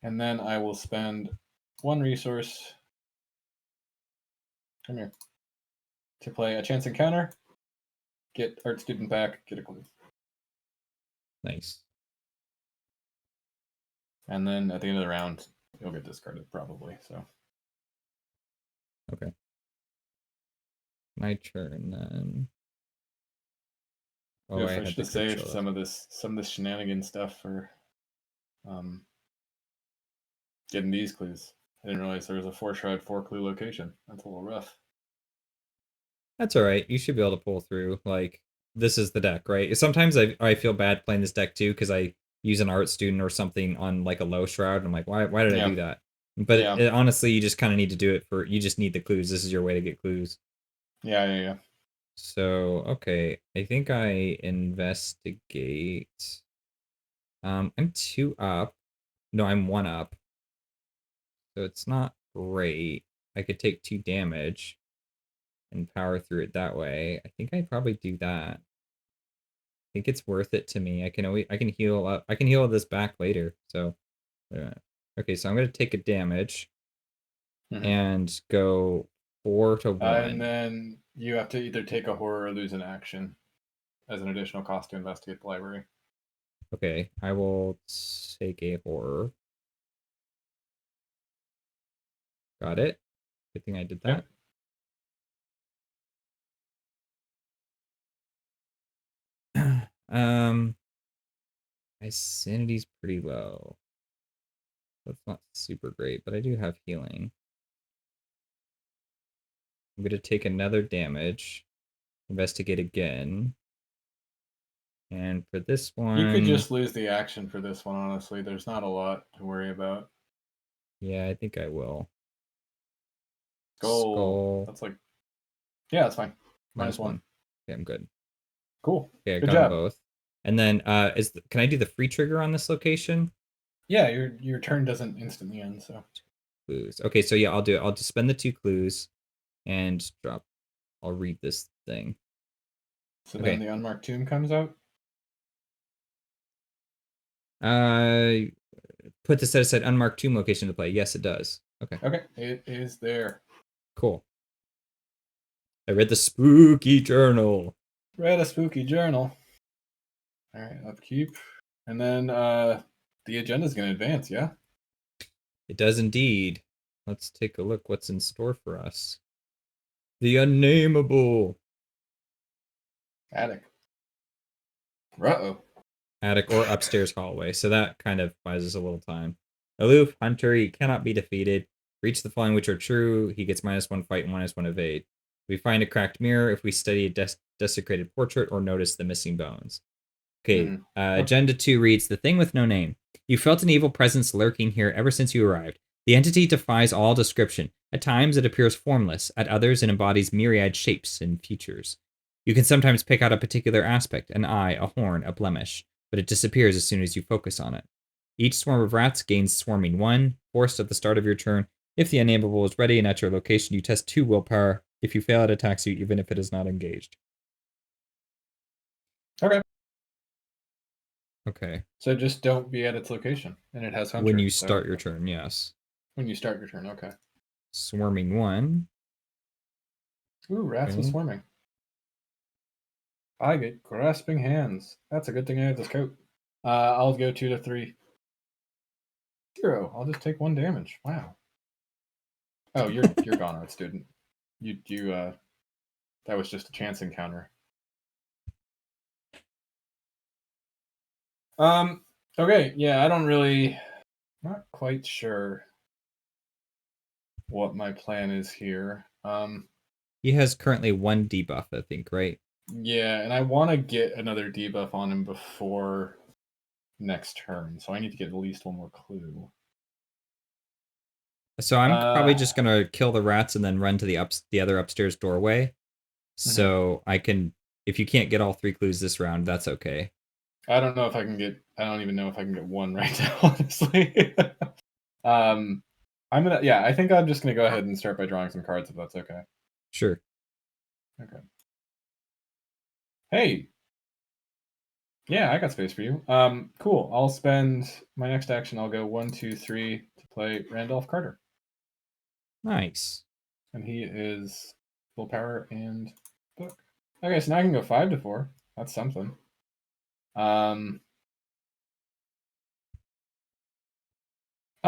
And then I will spend 1 resource. Come here. To play a chance encounter. Get art student back, get a clue. Nice. And then at the end of the round, you'll get discarded probably. So. Okay. My turn then. Oh, I should have saved some of this shenanigan stuff for getting these clues. I didn't realize there was a 4 shroud 4 clue location. That's a little rough. That's all right. You should be able to pull through. Like, this is the deck, right? Sometimes I feel bad playing this deck too because I use an art student or something on like a low shroud. And I'm like, why did I do that? But honestly, you just kind of need to do it you just need the clues. This is your way to get clues. Yeah. So, okay. I think I investigate. I'm 2 up. No, I'm 1 up. So it's not great. I could take 2 damage and power through it that way. I think I'd probably do that. I think it's worth it to me. I can heal up. I can heal this back later. So, okay, so I'm gonna take a damage and go 4 to 1. And then you have to either take a horror or lose an action as an additional cost to investigate the library. Okay, I will take a horror. Got it. Good thing I did that. Yep. My sanity's pretty low. That's not super great, but I do have healing. I'm gonna take another damage. Investigate again. And for this one... You could just lose the action for this one, honestly. There's not a lot to worry about. Yeah, I think I will. Skull. That's like... Yeah, that's fine. -1. Okay, I'm good. Cool. Okay, I got them both. And then, can I do the free trigger on this location? Yeah, your turn doesn't instantly end, so... Clues. Okay, so yeah, I'll do it. I'll just spend the 2 clues and drop... I'll read this thing. So then the unmarked tomb comes out? Put the set aside unmarked tomb location to play. Yes, it does. Okay. Okay, it is there. Cool. I read the spooky journal. Read a spooky journal. All right, upkeep. And then the agenda's going to advance, yeah? It does indeed. Let's take a look what's in store for us. The unnameable. Attic. Uh-oh. Attic or upstairs hallway, so that kind of buys us a little time. Aloof, hunter, he cannot be defeated. Reach the following which are true. He gets -1 fight and -1 evade. We find a cracked mirror if we study a desecrated portrait or notice the missing bones. Okay, Agenda 2 reads, The Thing with No Name. You felt an evil presence lurking here ever since you arrived. The entity defies all description. At times it appears formless, at others it embodies myriad shapes and features. You can sometimes pick out a particular aspect, an eye, a horn, a blemish, but it disappears as soon as you focus on it. Each swarm of rats gains swarming 1, forced at the start of your turn. If the unnameable is ready and at your location, you test 2 willpower. If you fail, it attacks you even if it is not engaged. Okay. Okay. So just don't be at its location, and it has hunter. When you start your turn, yes. When you start your turn, okay. Swarming 1. Ooh, rats with swarming. I get grasping hands. That's a good thing I have this coat. I'll go 2 to 3. 0. I'll just take 1 damage. Wow. Oh, you're gone, art student. You that was just a chance encounter. Okay, yeah, not quite sure what my plan is here. He has currently 1 debuff, I think, right? Yeah, and I want to get another debuff on him before next turn, so I need to get at least 1 more clue. So I'm probably just gonna kill the rats and then run to the other upstairs doorway. So I can, if you can't get all 3 clues this round, that's okay. I don't know if I can get. I don't even know if I can get 1 right now, honestly. I think I'm just gonna go ahead and start by drawing some cards if that's okay. Sure. Okay. Hey. Yeah, I got space for you. Cool. I'll spend my next action. I'll go 1, 2, 3 to play Randolph Carter. Nice. And he is full power and book. Okay, so now I can go 5 to 4. That's something. I'll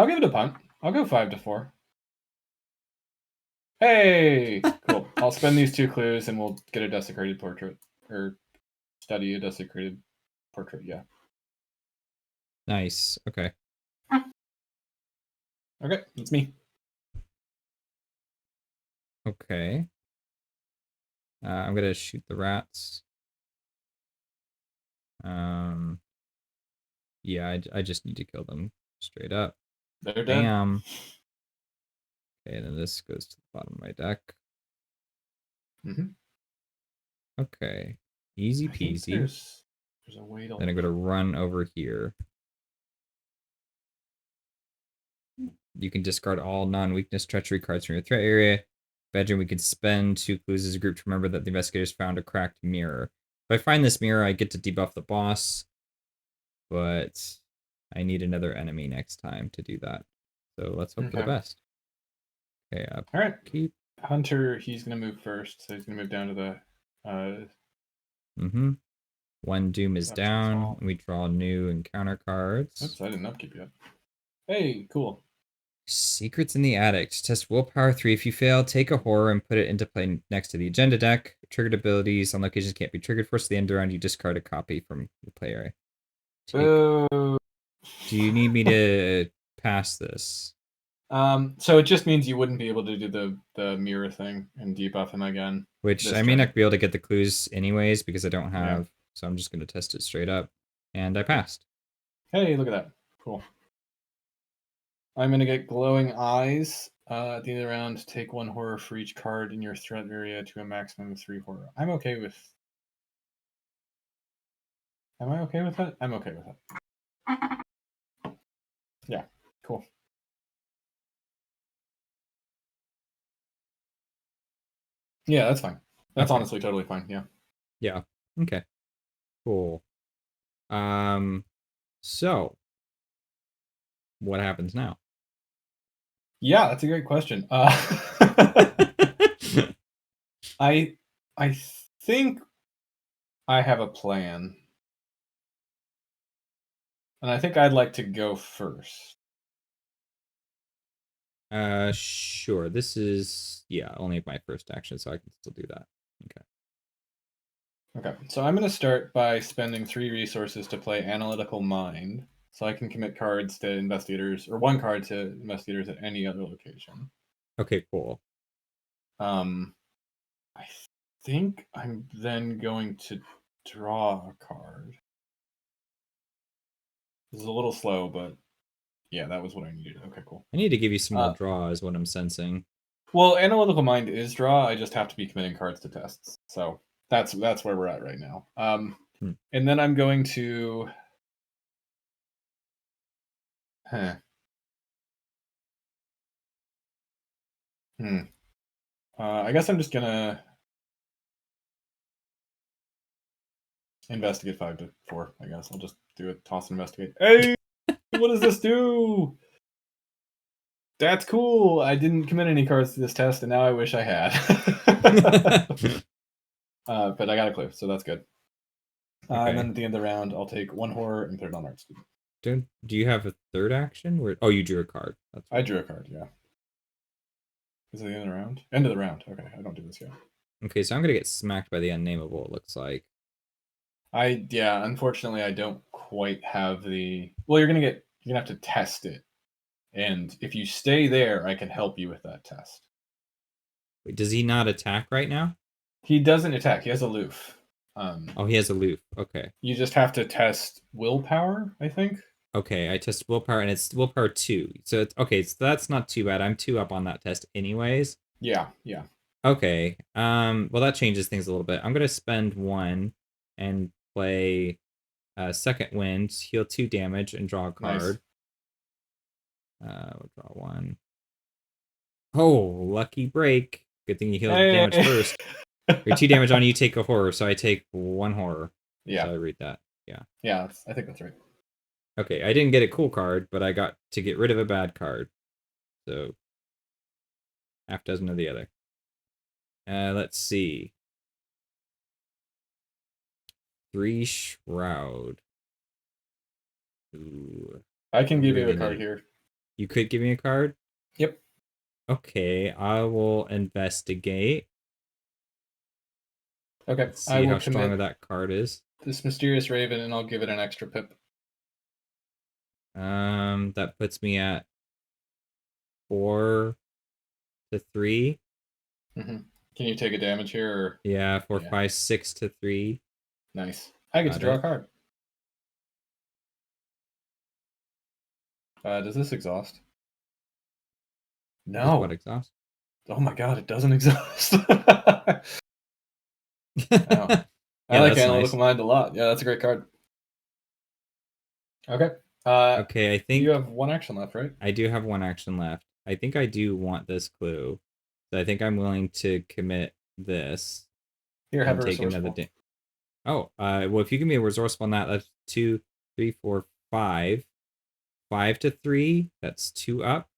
give it a punt. I'll go 5 to 4. Hey, cool. I'll spend these 2 clues and we'll get a desecrated portrait or study a desecrated portrait. Yeah. Nice. Okay. Okay, it's me. Okay. I'm gonna shoot the rats. Yeah, I just need to kill them straight up. They're dead. Bam. Okay, then this goes to the bottom of my deck. Okay. Easy peasy. There's a way to. Then I'm gonna run over here. You can discard all non-weakness treachery cards from your threat area. Bedroom, we can spend 2 clues as a group to remember that the investigators found a cracked mirror. If I find this mirror, I get to debuff the boss, but I need another enemy next time to do that. So let's hope for the best. Okay, all right. Keep Hunter. He's gonna move first, so he's gonna move down to the. One doom is down. We draw new encounter cards. Oops, I didn't upkeep yet. Hey, cool. Secrets in the Attic. Test willpower 3. If you fail, take a horror and put it into play next to the agenda deck. Triggered abilities on locations can't be triggered. Force the end round, you discard a copy from the play area. Do you need me to pass this? So it just means you wouldn't be able to do the mirror thing and debuff him again. Which I may not be able to get the clues anyways because I don't have. Yeah. So I'm just going to test it straight up. And I passed. Hey, look at that. Cool. I'm going to get glowing eyes. At the end of the round, take 1 horror for each card in your threat area to a maximum of 3 horror. I'm okay with... Am I okay with that? I'm okay with that. Yeah, cool. Yeah, that's fine. That's honestly totally fine, yeah. Yeah, okay. Cool. So, what happens now? Yeah, that's a great question. I think I have a plan. And I think I'd like to go first. Sure. This is, only my first action, so I can still do that. Okay, so I'm going to start by spending 3 resources to play Analytical Mind, so I can commit cards to investigators, or 1 card to investigators at any other location. Okay, cool. I think I'm then going to draw a card. This is a little slow, but yeah, that was what I needed. Okay, cool. I need to give you some more draw, is what I'm sensing. Well, Analytical Mind is draw. I just have to be committing cards to tests. So that's where we're at right now. And then I'm going to... I guess I'm just gonna investigate 5 to 4. I guess I'll just do a toss and investigate. Hey, what does this do? That's cool. I didn't commit any cards to this test, and now I wish I had. But I got a clue, so that's good. And then at the end of the round, I'll take 1 horror and put it on art student. Do you have a third action? Oh, you drew a card. I drew a card, yeah. Is it the end of the round? End of the round. Okay, I don't do this yet. Okay, so I'm gonna get smacked by the unnameable, it looks like. Unfortunately I don't quite have the... Well, you're gonna have to test it. And if you stay there, I can help you with that test. Wait, does he not attack right now? He doesn't attack. He has aloof. He has aloof. Okay. You just have to test willpower, I think. Okay, I test willpower, and it's willpower 2. So it's okay. So that's not too bad. I'm 2 up on that test, anyways. Yeah. Okay. Well, that changes things a little bit. I'm gonna spend 1 and play Second Wind, heal 2 damage, and draw a card. Nice. We'll draw 1. Oh, lucky break. Good thing you healed damage first. Your 2 damage on you, take a horror, so I take 1 horror. Yeah. So I read that. Yeah, I think that's right. Okay, I didn't get a cool card, but I got to get rid of a bad card. So, half dozen of the other. Let's see. 3 Shroud. Ooh. I can give you a card here. You could give me a card? Yep. Okay, I will investigate. Okay. Let's see how strong that card is. This Mysterious Raven, and I'll give it an extra pip. That puts me at 4 to 3. Mm-hmm. Can you take a damage here? Or... Yeah, 4, 5, 6 to 3. Nice. I get to draw a card. Does this exhaust? No. What exhaust? Oh my god, it doesn't exhaust. I like Analytical Mind a lot. Yeah, that's a great card. Okay. Okay, I think you have one action left, right? I do have one action left. I think I do want this clue. So I think I'm willing to commit this. Here, have And a take another resourceful. Oh, well, if you give me a resourceful on that, that's 2, 3, 4, 5. 5 to 3, that's 2 up.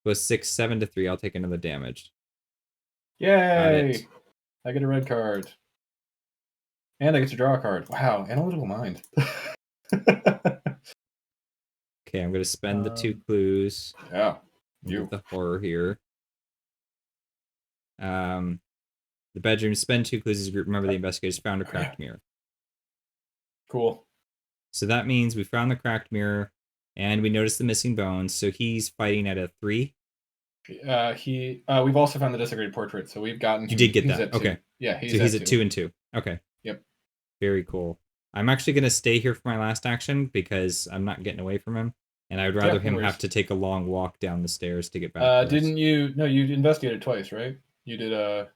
Goes 6, 7 to 3, I'll take another damage. Got Yay! it. I get a red card. And I get to draw a card. Wow, analytical mind. Okay, I'm going to spend the 2 clues. Yeah. Get the horror here. The bedroom, spend 2 clues as a group. Remember, the investigators found a cracked mirror. Cool. So that means we found the cracked mirror, and we noticed the missing bones. So he's fighting at a 3. We've also found the desecrated portrait, so we've gotten. You did get that. Okay. Yeah, he's at 2 and 2. Okay. Yep. Very cool. I'm actually going to stay here for my last action because I'm not getting away from him, and I would rather him have to take a long walk down the stairs to get back. Didn't you? No, you investigated twice, right? You did a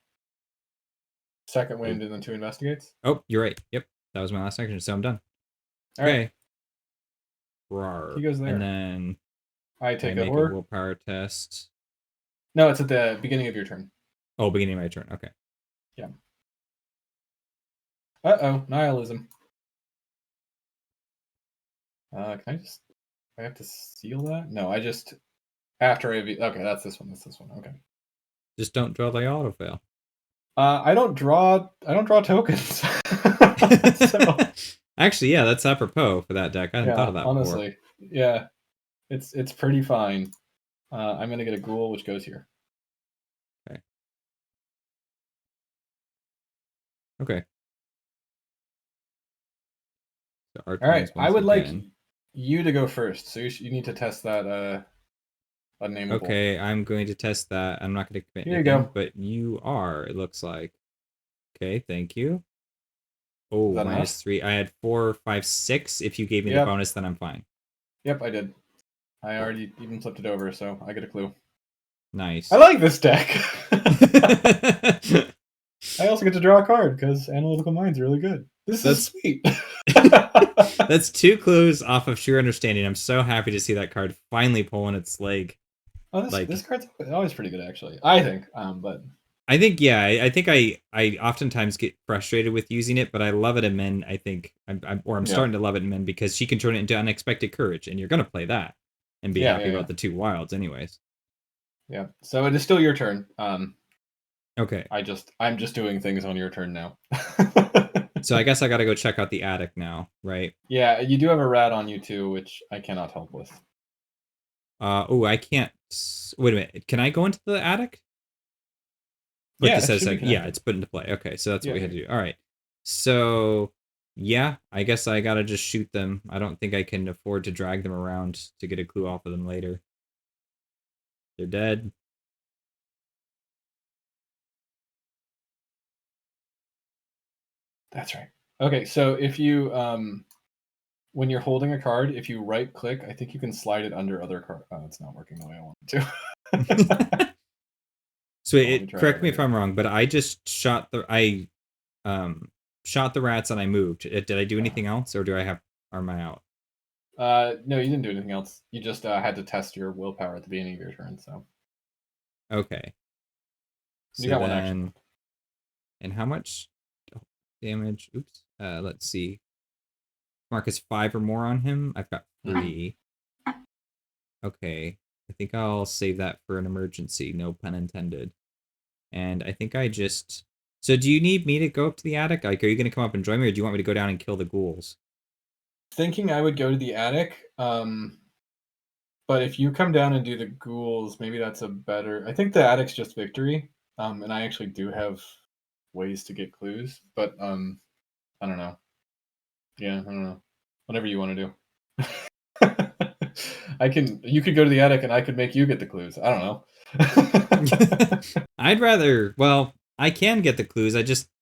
second wind and then 2 investigates. Oh, you're right. Yep, that was my last action, so I'm done. All okay. Right. He goes there, and then I make a willpower test. No, it's at the beginning of your turn. Oh, beginning of my turn. Okay. Yeah. Uh-oh, nihilism. Can I just... I have to seal that? No, I just... After okay, that's this one. That's this one. Okay. Just don't draw the auto fail. I don't draw tokens. So... Actually, yeah, that's apropos for that deck. I hadn't thought of that honestly. Before. Yeah. It's pretty fine. I'm gonna get a ghoul, which goes here. Okay. Okay. So all right, I would like you to go first. So you need to test that unnameable. Okay, I'm going to test that. I'm not going to commit anything. Here you go. But you are, it looks like. Okay, thank you. Oh, -3. I had 4, 5, 6. If you gave me the bonus, then I'm fine. Yep, I did. I already even flipped it over, so I get a clue. Nice. I like this deck. I also get to draw a card because Analytical Mind's really good. This is sweet. That's 2 clues off of sheer understanding. I'm so happy to see that card finally pulling its leg. Oh, this card's always pretty good, actually. I think, but I think, yeah, I think I oftentimes get frustrated with using it, but I love it in Min. I think I'm starting to love it in Min because she can turn it into unexpected courage, and you're gonna play that and be happy about the 2 wilds, anyways. Yeah. So it is still your turn. Okay. I'm just doing things on your turn now. So I guess I gotta go check out the attic now, right? Yeah, you do have a rat on you too, which I cannot help with. Oh, I can't. Wait a minute. Can I go into the attic? But this says it's put into play. Okay, so that's what we had to do. All right. So yeah, I guess I gotta just shoot them. I don't think I can afford to drag them around to get a clue off of them later. They're dead. That's right. Okay, so if you when you're holding a card, if you right click, I think you can slide it under other cards. Oh, it's not working the way I want it to. So correct me if I'm wrong, but I just shot the rats and I moved. Did I do anything else, or am I out? No, you didn't do anything else. You just had to test your willpower at the beginning of your turn. So okay. So you got one action. And how much damage? Oops. Let's see. Mark is 5 or more on him. I've got 3. Okay. I think I'll save that for an emergency. No pun intended. And I think I just... So do you need me to go up to the attic? Like, are you going to come up and join me, or do you want me to go down and kill the ghouls? Thinking I would go to the attic. But if you come down and do the ghouls, maybe that's a better... I think the attic's just victory. And I actually do have ways to get clues. But, I don't know. Yeah, I don't know. Whatever you want to do. You could go to the attic and I could make you get the clues. I don't know. I'd rather, well, I can get the clues.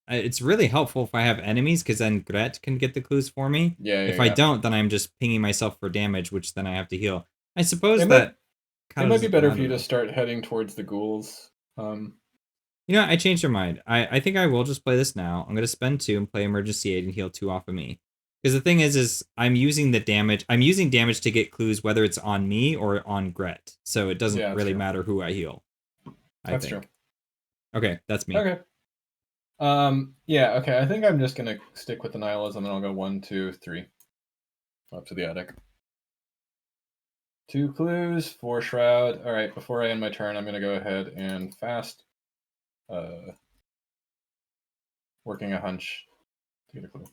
It's really helpful if I have enemies, because then Gret can get the clues for me. Yeah. If I don't, then I'm just pinging myself for damage, which then I have to heal. I suppose it might be better for you to start heading towards the ghouls. You know, I changed your mind. I think I will just play this now. I'm going to spend 2 and play emergency aid and heal 2 off of me. Because the thing is I'm using the damage. I'm using damage to get clues whether it's on me or on Gret. So it doesn't really matter who I heal. That's true. Okay, that's me. Okay. Yeah, okay. I think I'm just gonna stick with the nihilism and I'll go 1, 2, 3. Up to the attic. 2 clues, 4 shroud. Alright, before I end my turn, I'm gonna go ahead and fast working a hunch to get a clue.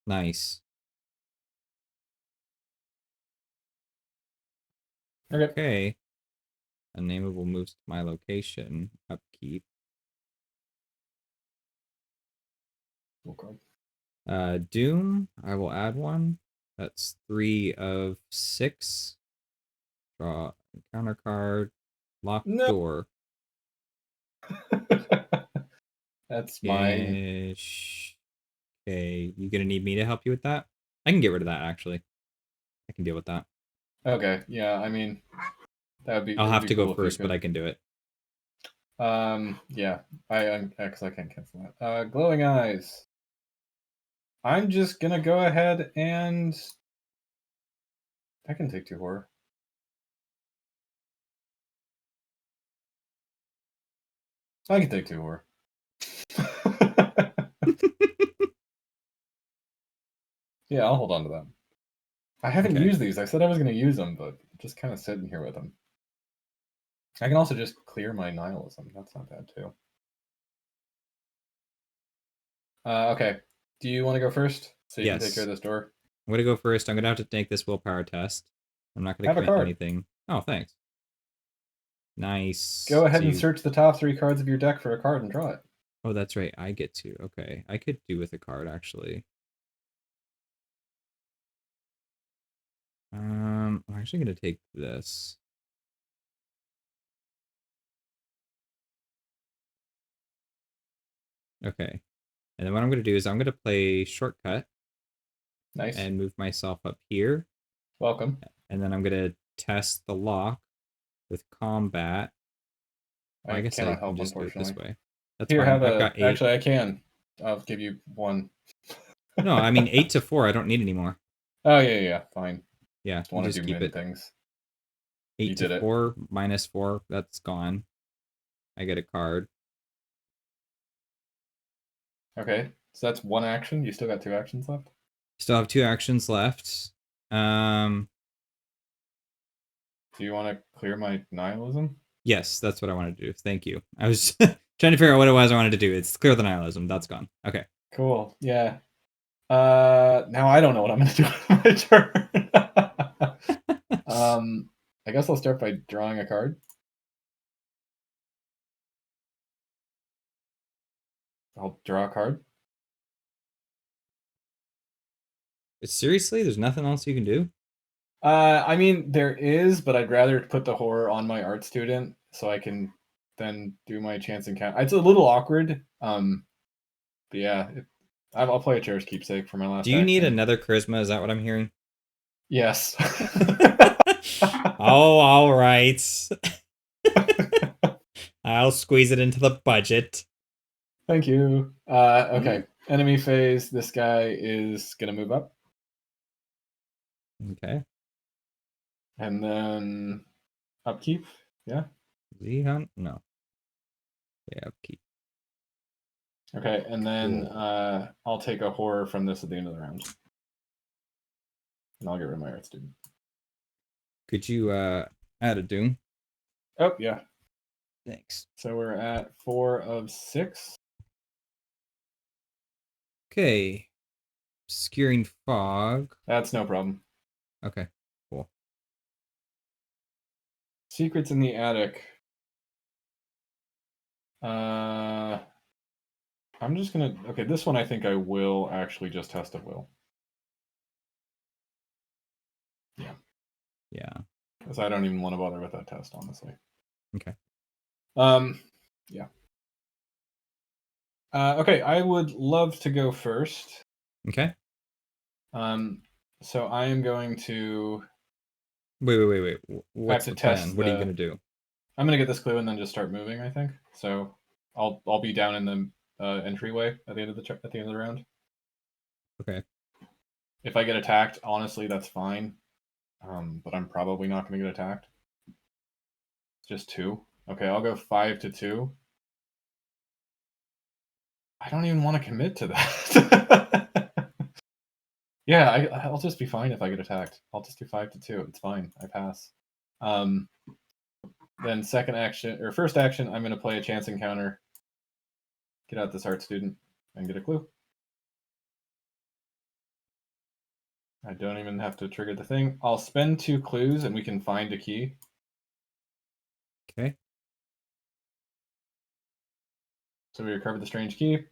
Nice. Okay. Unnameable moves to my location. Upkeep. Doom. I will add 1. That's 3 of 6. Draw encounter card. Lock door. That's my. Okay, you gonna need me to help you with that? I can get rid of that actually. I can deal with that. Okay, yeah, I mean, that'd be. I'll have to cool go first, but I can do it. Yeah, because I can't cancel that. Glowing eyes. I'm just gonna go ahead and I can take 2 horror. I can take 2 horror. Yeah, I'll hold on to them. I haven't used these. I said I was going to use them, but just kind of sitting here with them. I can also just clear my nihilism. That's not bad, too. Okay. Do you want to go first? So you can take care of this door? I'm going to go first. I'm going to have to take this willpower test. I'm not going to commit anything. Oh, thanks. Nice. Go ahead and search the top 3 cards of your deck for a card and draw it. Oh, that's right. I get to. Okay. I could do with a card, actually. I'm actually going to take this. Okay. And then what I'm going to do is I'm going to play shortcut. Nice. And move myself up here. Welcome. And then I'm going to test the lock with combat. I guess I can just do it this way. That's here, fine. I've got 8. Actually, I can. I'll give you 1. No, I mean 8 to 4. I don't need any more. Oh, yeah. Fine. Yeah, just want to do many things. 8 to 4 minus 4. That's gone. I get a card. Okay, so that's 1 action. You still got 2 actions left? Still have 2 actions left. Do you want to clear my nihilism? Yes, that's what I wanted to do. Thank you. I was trying to figure out what it was I wanted to do. It's clear the nihilism. That's gone. Okay. Cool. Yeah. Now I don't know what I'm going to do with my turn. I guess I'll start by drawing a card. I'll draw a card. Seriously? There's nothing else you can do? I mean, there is, but I'd rather put the horror on my art student so I can then do my chance encounter. It's a little awkward. But yeah, I'll play a chair's keepsake for my last. Do you need another charisma? Is that what I'm hearing? Yes. Oh, all right. I'll squeeze it into the budget. Thank you. Okay. Enemy phase. This guy is gonna move up. Okay. And then upkeep. Yeah. Z hunt? No. Yeah, upkeep. Okay, and then I'll take a horror from this at the end of the round. And I'll get rid of my art student. Could you add a doom? Oh, yeah. Thanks. So we're at 4 of 6. Okay. Obscuring fog. That's no problem. Okay, cool. Secrets in the attic. I'm just gonna. Okay, this one I think I will actually just test at will. Yeah. Yeah. Because I don't even want to bother with that test, honestly. Okay. Yeah. Okay, I would love to go first. Okay. So I am going to. Wait. What's the plan? What are you gonna do? I'm gonna get this clue and then just start moving. I think so. I'll be down in the entryway at the end of the round. Okay. If I get attacked, honestly, that's fine. But I'm probably not going to get attacked. It's just 2. Okay, I'll go 5 to 2. I don't even want to commit to that. Yeah, I'll just be fine if I get attacked. I'll just do 5 to 2. It's fine. I pass. Then second action, or first action, I'm going to play a chance encounter. Get out this art student and get a clue. I don't even have to trigger the thing. I'll spend 2 clues and we can find a key. Okay. So we recovered the strange key.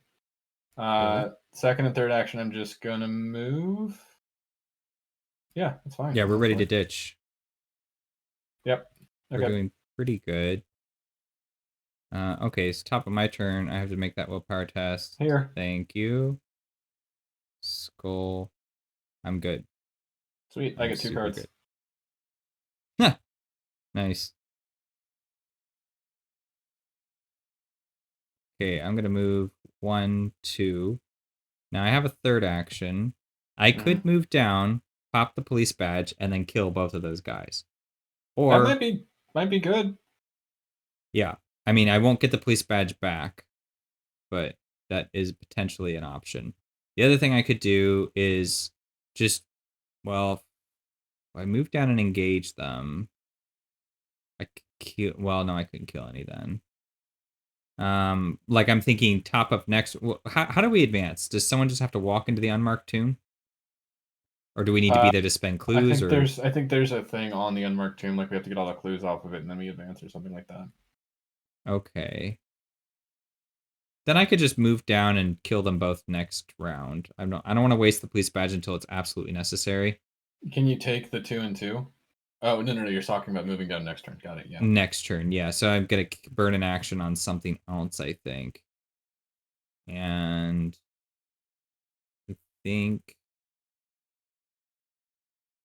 Second and third action, I'm just going to move. Yeah, that's fine. Yeah, we're ready to ditch. Yep. Okay. We're doing pretty good. Okay, so top of my turn, I have to make that willpower test. Here. Thank you. Skull. I'm good. Sweet, I get 2 cards. Huh. Nice. Okay, I'm going to move 1, 2. Now I have a third action. I could move down, pop the police badge, and then kill both of those guys. Or that might be good. Yeah. I mean, I won't get the police badge back, but that is potentially an option. The other thing I could do is just, well, if I move down and engage them, I could kill, well, no, I couldn't kill any then. Like I'm thinking top up next. How do we advance? Does someone just have to walk into the unmarked tomb? Or do we need to be there to spend clues? I think there's a thing on the unmarked tomb, like we have to get all the clues off of it and then we advance or something like that. Okay. Then I could just move down and kill them both next round. I don't want to waste the police badge until it's absolutely necessary. Can you take the 2 and 2? Oh, no, you're talking about moving down next turn. Got it, yeah. Next turn, yeah. So I'm going to burn an action on something else, I think. And I think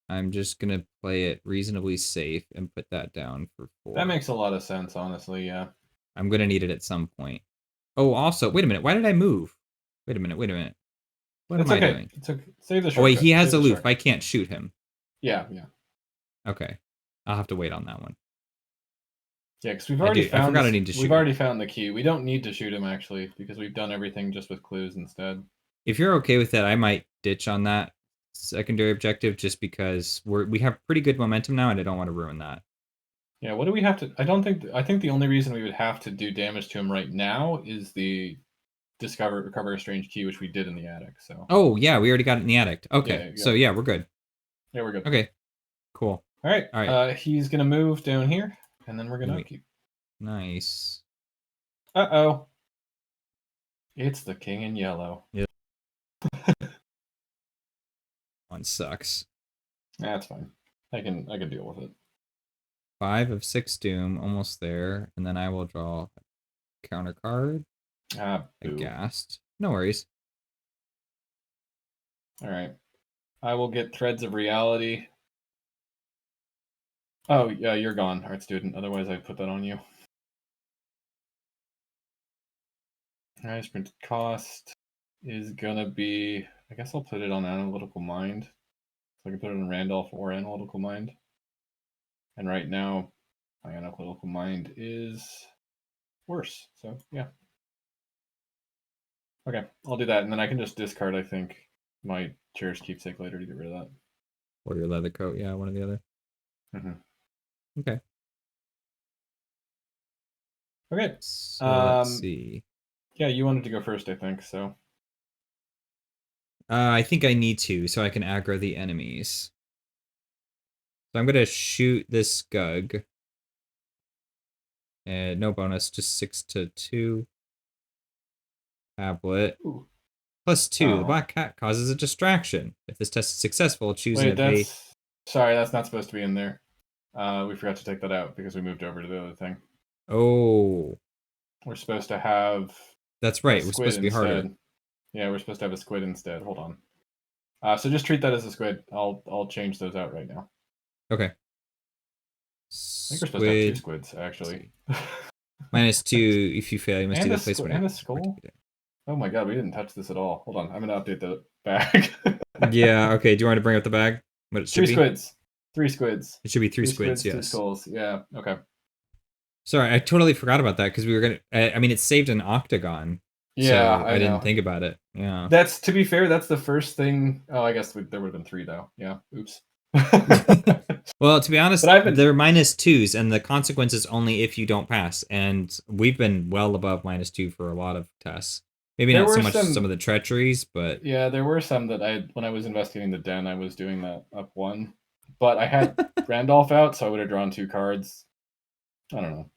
I'm just going to play it reasonably safe and put that down for 4. That makes a lot of sense, honestly, yeah. I'm going to need it at some point. Oh, also, wait a minute. Why did I move? Wait a minute. What am I doing? It's okay. Save the shortcut. Oh, wait, he has aloof. I can't shoot him. Yeah. Okay. I'll have to wait on that one. Yeah, because we've already found the key. We don't need to shoot him, actually, because we've done everything just with clues instead. If you're okay with that, I might ditch on that secondary objective just because we have pretty good momentum now, and I don't want to ruin that. Yeah, what do we have to... I think the only reason we would have to do damage to him right now is the recover a strange key, which we did in the attic, so... Oh, yeah, we already got it in the attic. Okay, so yeah, we're good. Yeah, we're good. Okay, cool. All right. He's going to move down here, and then we're going to keep... Nice. Uh-oh. It's the king in yellow. Yep. One sucks. That's fine. I can deal with it. 5 of 6 doom, almost there, and then I will draw a counter card. A Ghast. No worries. All right. I will get Threads of Reality. Oh, yeah, you're gone, art student. Otherwise, I'd put that on you. All right, printed cost is going to be... I guess I'll put it on Analytical Mind. So I can put it in Randolph or Analytical Mind. And right now, my Analytical Mind is worse. So, yeah. Okay, I'll do that. And then I can just discard, I think, my Cherished Keepsake later to get rid of that. Or your leather coat, yeah, one or the other. Okay. Okay. So let's see. Yeah, you wanted to go first, I think, so. I think I need to, so I can aggro the enemies. So I'm going to shoot this Skug. And no bonus, just 6 to 2. Tablet. Ooh. +2. Oh. The black cat causes a distraction. If this test is successful, choose an evade. Sorry, that's not supposed to be in there. We forgot to take that out because we moved over to the other thing. Oh. We're supposed to have... That's right, we're supposed to be harder. Yeah, we're supposed to have a squid instead. Hold on. So just treat that as a squid. I'll change those out right now. Okay. I think we're supposed to have 2 squids, actually. -2 if you fail. You must do the placement. And a skull? Oh my god, we didn't touch this at all. Hold on, I'm going to update the bag. Yeah. Okay. Do you want to bring up the bag? What it should Three be? squids. Three squids. It should be three Three squids. squids, two Yes. skulls. Yeah. Okay. Sorry, I totally forgot about that because we were gonna. I mean, it's saved an octagon, Yeah, so I I didn't know. think about it. Yeah. That's, to be fair, that's the first thing. Oh, I guess there would have been three though. Yeah. Oops. Well, to be But honest, I've been. they're -2s, and the consequence is only if you don't pass. And we've been well above -2 for a lot of tests. Maybe There not so were much some some. of the treacheries, but Yeah, there were some that when I was investigating the den, I was doing that up one, but I had Randolph out, so I would have drawn two cards. I don't know.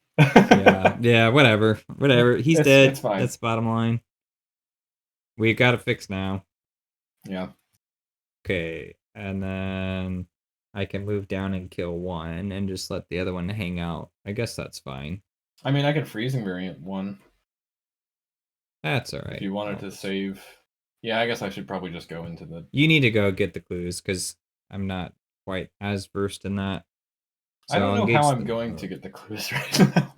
yeah, whatever. He's It's dead. fine. That's the bottom line. We got to fix now. Yeah. Okay, and then I can move down and kill one, and just let the other one hang out. I guess that's fine. I mean, I could freezing variant one That's all if right. you wanted to save. Yeah, I guess I should probably just go into the. You need to go get the clues because I'm not quite as versed in that. I So don't I'll know how engage I'm the. going to get the clues right now,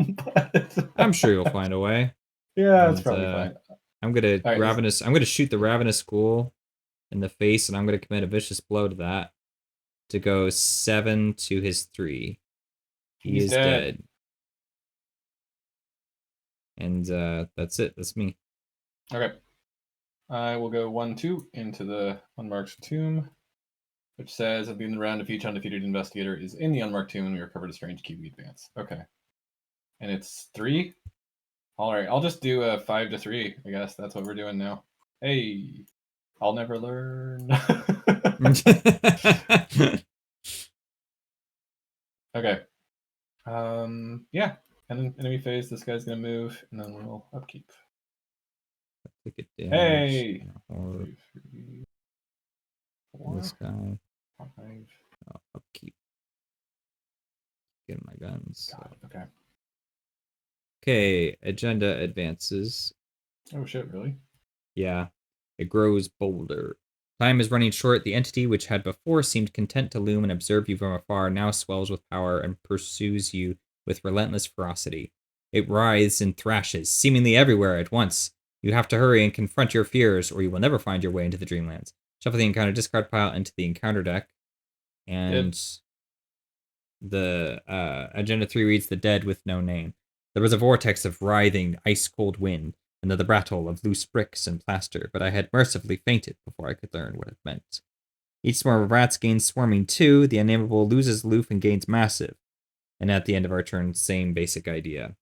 I'm sure you'll but find a way. yeah, it's And probably fine. I'm gonna All right. I'm gonna shoot the ravenous ghoul in the face, and I'm gonna commit a vicious blow to that to go 7 to his 3. He He's is dead. dead. And that's it. That's me. Okay. I will go 1-2 into the unmarked tomb, which says at the end of the round, if each undefeated investigator is in the unmarked tomb, we recovered a strange key, we advance. Okay. And it's 3? All right, I'll just do a 5 to 3, I guess. That's what we're doing now. Hey, I'll never learn. Okay. Yeah. And then enemy phase, this guy's gonna move, and then we'll upkeep. Take it damage. Hey! Or 2, 3, 4, this guy. 5. I'll upkeep. Getting my guns. God, okay. Okay, agenda advances. Oh shit, really? Yeah, it grows bolder. Time is running short. The entity which had before seemed content to loom and observe you from afar now swells with power and pursues you with relentless ferocity. It writhes and thrashes, seemingly everywhere at once. You have to hurry and confront your fears, or you will never find your way into the Dreamlands. Shuffle the encounter discard pile into the encounter deck, and the agenda 3 reads the dead with no name. There was a vortex of writhing, ice-cold wind, and the rattle of loose bricks and plaster, but I had mercifully fainted before I could learn what it meant. Each swarm of rats gains swarming 2, the unnameable loses aloof and gains massive. And at the end of our turn, same basic idea.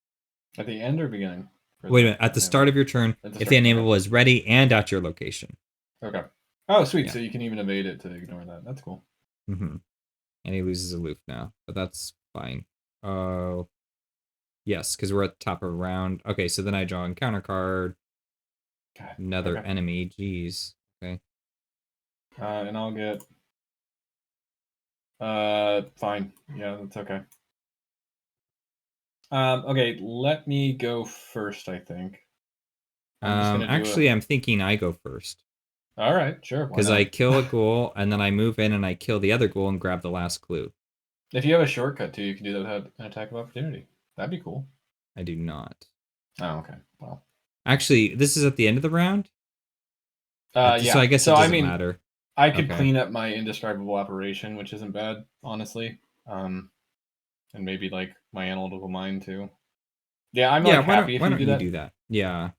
At the end or beginning? Wait a minute, at the start of your turn, if the unnameable is ready and at your location. Okay. Oh, sweet. Yeah. So you can even evade it to ignore that. That's cool. Mm-hmm. And he loses aloof now, but that's fine. Oh, yes, because we're at the top of a round. Okay, so then I draw encounter card. God, Another okay. enemy. Jeez. Okay. And I'll get. Fine. Yeah, that's okay. Okay, let me go first. I think. I'm just gonna do Actually, I'm thinking I go first. All right, sure. Because I kill a ghoul, and then I move in and I kill the other ghoul and grab the last clue. If you have a shortcut too, you can do that without an attack of opportunity. That'd be cool. I do not. Oh, okay. Well. Actually, this is at the end of the round? Yeah. So I guess it doesn't matter. I could clean up my indescribable operation, which isn't bad, honestly. And maybe like my analytical mind too. Yeah, I'm like happy if why you don't do you that. do that? Yeah.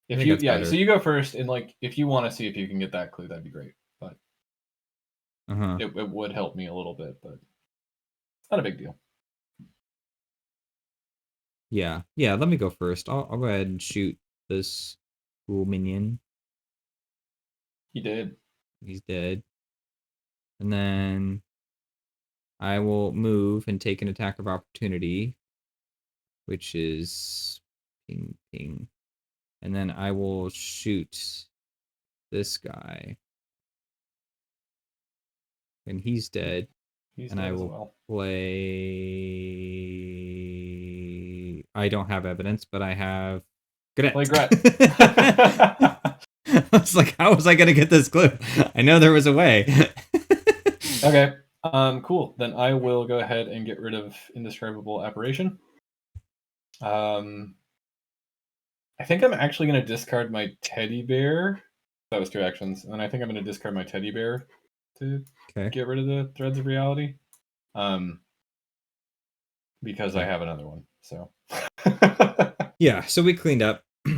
If you so you go first, and like if you want to see if you can get that clue, that'd be great. But it would help me a little bit, but it's not a big deal. Yeah, let me go first. I'll go ahead and shoot this cool minion. He did. He's dead. And then I will move and take an attack of opportunity, which is ping ping. And then I will shoot this guy. And he's dead. He's and dead I as will well. play. I don't have evidence, but I have. Play Gret. I was like, how was I going to get this clue? I know there was a way. Okay. Cool. Then I will go ahead and get rid of indescribable apparition. I think I'm actually going to discard my teddy bear That was 2 actions. And then I think I'm going to discard my teddy bear to get rid of the Threads of Reality. Because I have another one. So. Yeah, so we cleaned up. All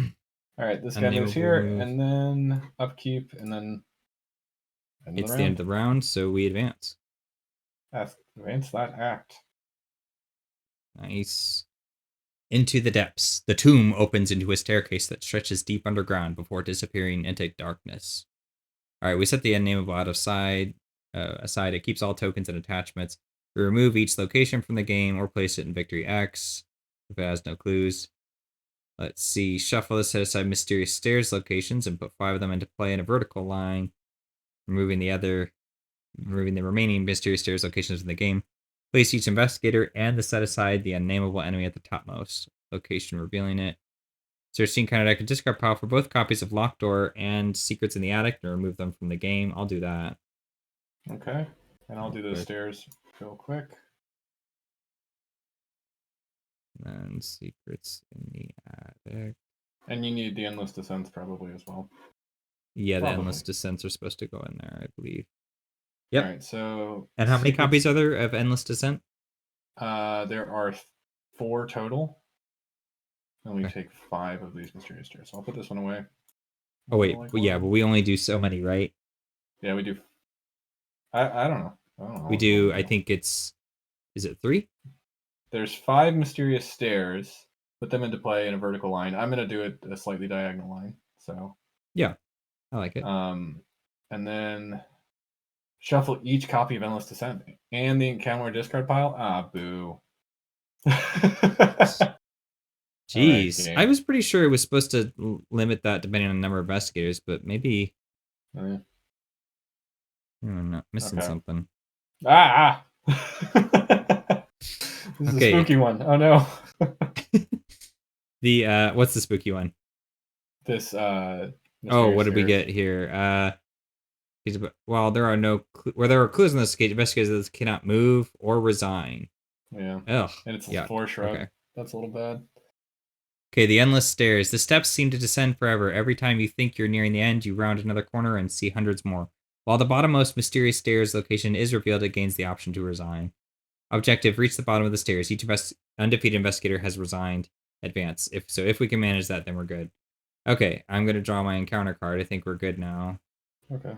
right, this guy moves here, and then upkeep, and then it's the end of the round, so we advance. Advance that act. Nice. Into the depths. The tomb opens into a staircase that stretches deep underground before disappearing into darkness. All right, we set the unnameable out of aside. It keeps all tokens and attachments. We remove each location from the game or place it in Victory X if it has no clues. Let's see. Shuffle this, set aside mysterious stairs locations and put 5 of them into play in a vertical line. Removing the remaining mysterious stairs locations in the game. Place each investigator and the set aside the unnameable enemy at the topmost location, revealing it. Search scene counter deck and discard pile for both copies of Locked Door and Secrets in the Attic and remove them from the game. I'll do that. Okay. And I'll do the stairs real quick. And Secrets in the Attic. And you need the Endless Descents probably as well. Yeah, the Endless Descents are supposed to go in there, I believe. Yep. All right, so... And how many copies are there of Endless Descent? There are 4 total. And we take 5 of these mysterious stairs. So I'll put this one away. Oh, wait. Yeah, but we only do so many, right? Yeah, we do. I don't know. We do, I think it's... Is it 3? There's 5 mysterious stairs. Put them into play in a vertical line. I'm going to do it a slightly diagonal line. So... Yeah, I like it. And then... Shuffle each copy of Endless Descent and the encounter discard pile. Ah, boo. Jeez. Right, I was pretty sure it was supposed to limit that depending on the number of investigators, but maybe... I'm not missing something. This is a spooky one. Oh, no. What's the spooky one? This, what did we get here? Well, there are clues in this case, investigators cannot move or resign. Yeah. Ugh. And it's a 4 shrub. Okay. That's a little bad. Okay, the endless stairs. The steps seem to descend forever. Every time you think you're nearing the end, you round another corner and see hundreds more. While the bottommost mysterious stairs location is revealed, it gains the option to resign. Objective: reach the bottom of the stairs. Each undefeated investigator has resigned. Advance. If we can manage that, then we're good. Okay, I'm gonna draw my encounter card. I think we're good now. Okay.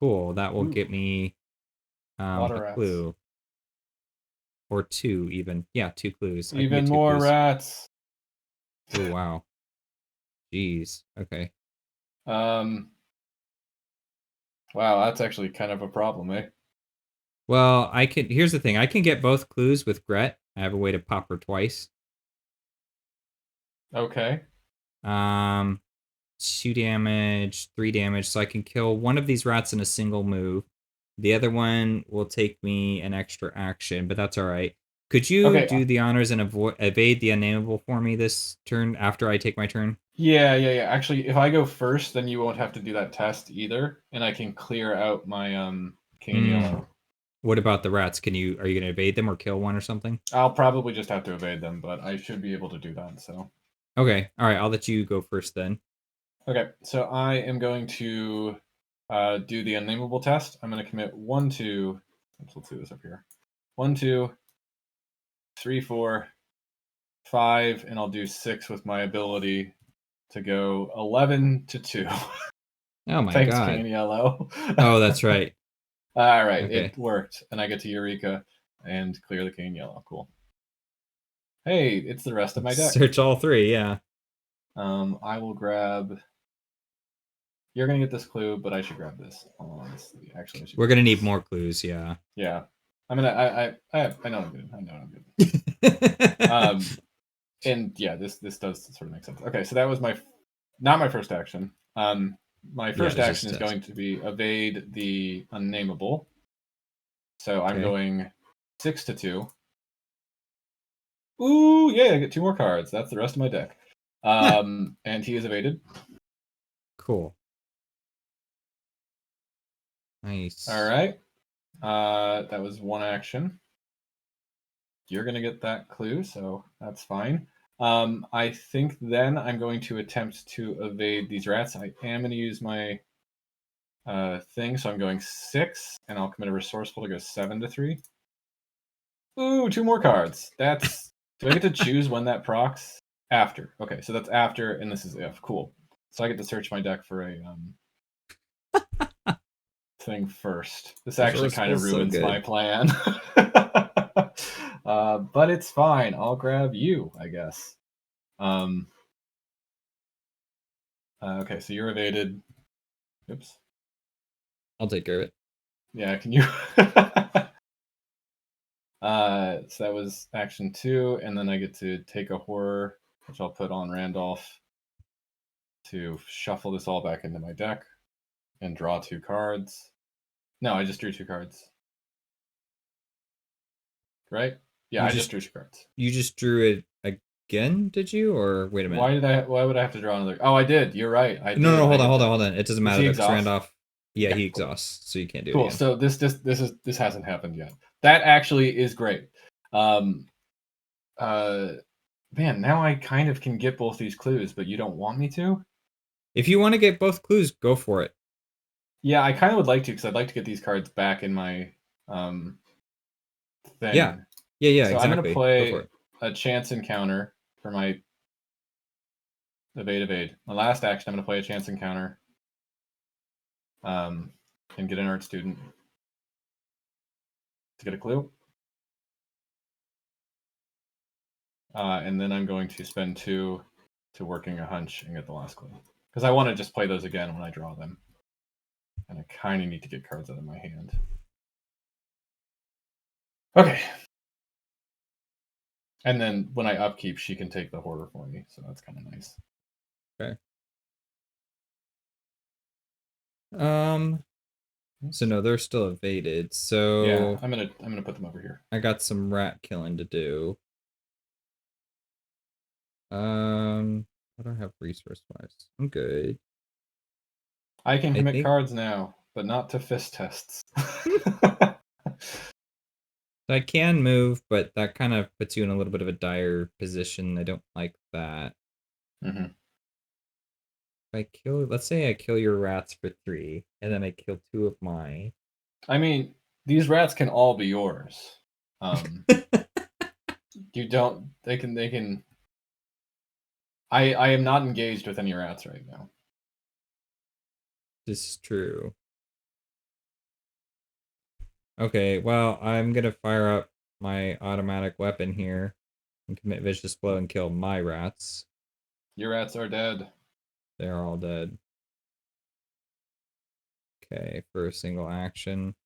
Cool. That will get me a clue. Or 2 even. Yeah, 2 clues. Even more clues. Rats. Oh, wow. Jeez. Okay. Wow, that's actually kind of a problem, eh? Well, here's the thing. I can get both clues with Gret. I have a way to pop her twice. Okay. 2 damage, 3 damage, so I can kill one of these rats in a single move. The other one will take me an extra action, but that's all right. Could you do the honors and evade the unnameable for me this turn after I take my turn? Yeah. Actually, if I go first, then you won't have to do that test either, and I can clear out my king and yellow. What about the rats? Are you going to evade them or kill one or something? I'll probably just have to evade them, but I should be able to do that. So. Okay. All right. I'll let you go first then. Okay. So I am going to do the unnameable test. I'm going to commit 1, 2. Let's do this up here. 1, 2, 3, 4, 5, and I'll do 6 with my ability to go 11 to 2. Oh my Thanks, god! King and yellow. Oh, that's right. All right, okay. It worked, and I get to Eureka and clear the king and yellow. Cool. Hey, it's the rest of my deck. Search all 3, yeah. I will grab. You're gonna get this clue, but I should grab this. Honestly, actually, we're gonna need more clues. Yeah. Yeah, I'm gonna. I know I'm good. I know I'm good. And yeah, this does sort of make sense. Okay, so that was not my first action. My first action is going to be evade the unnameable. So I'm going 6 to 2. Ooh, yeah, I get 2 more cards. That's the rest of my deck. And he is evaded. Cool. Nice. All right. That was 1 action. You're going to get that clue, so that's fine. I think then I'm going to attempt to evade these rats. I am going to use my thing, so I'm going 6, and I'll commit a resourceful to go 7 to 3. Ooh, 2 more cards. That's... Do I get to choose when that procs? After. Okay, so that's after, and this is if. Cool. So I get to search my deck for a thing first. This actually kind of ruins my plan. But it's fine. I'll grab you, I guess. Okay, so you're evaded. Oops. I'll take care of it. Yeah, can you... So that was action 2, and then I get to take a horror, which I'll put on Randolph to shuffle this all back into my deck and draw 2 cards. No, I just drew 2 cards. Right? Yeah, I just drew 2 cards. You just drew it again, did you? Or wait a minute. Why would I have to draw another? Oh, I did. You're right. I did. No, hold on. It doesn't matter. He exhausts? Randolph. Yeah, he cool. exhausts, so you can't do it. Cool. So this hasn't happened yet. That actually is great. Man, now I kind of can get both these clues, but you don't want me to? If you want to get both clues, go for it. Yeah, I kind of would like to, because I'd like to get these cards back in my thing. Yeah, so exactly. I'm going to play a chance encounter for my evade. My last action, I'm going to play a chance encounter and get an art student to get a clue. And then I'm going to spend 2 to working a hunch and get the last clue. Because I want to just play those again when I draw them. And I kind of need to get cards out of my hand. Okay. And then when I upkeep, she can take the horror for me. So that's kind of nice. Okay. So no, they're still evaded. So yeah, I'm gonna put them over here. I got some rat killing to do. What do I have resource-wise? I'm good. I can commit cards now, but not to fist tests. I can move, but that kind of puts you in a little bit of a dire position. I don't like that. Mm-hmm. Let's say I kill your rats for 3, and then I kill 2 of mine. I mean, these rats can all be yours. You don't. They can. I am not engaged with any rats right now. This is true. Okay, well, I'm gonna fire up my automatic weapon here and commit vicious blow and kill my rats. Your rats are dead. They're all dead. Okay, for a single action.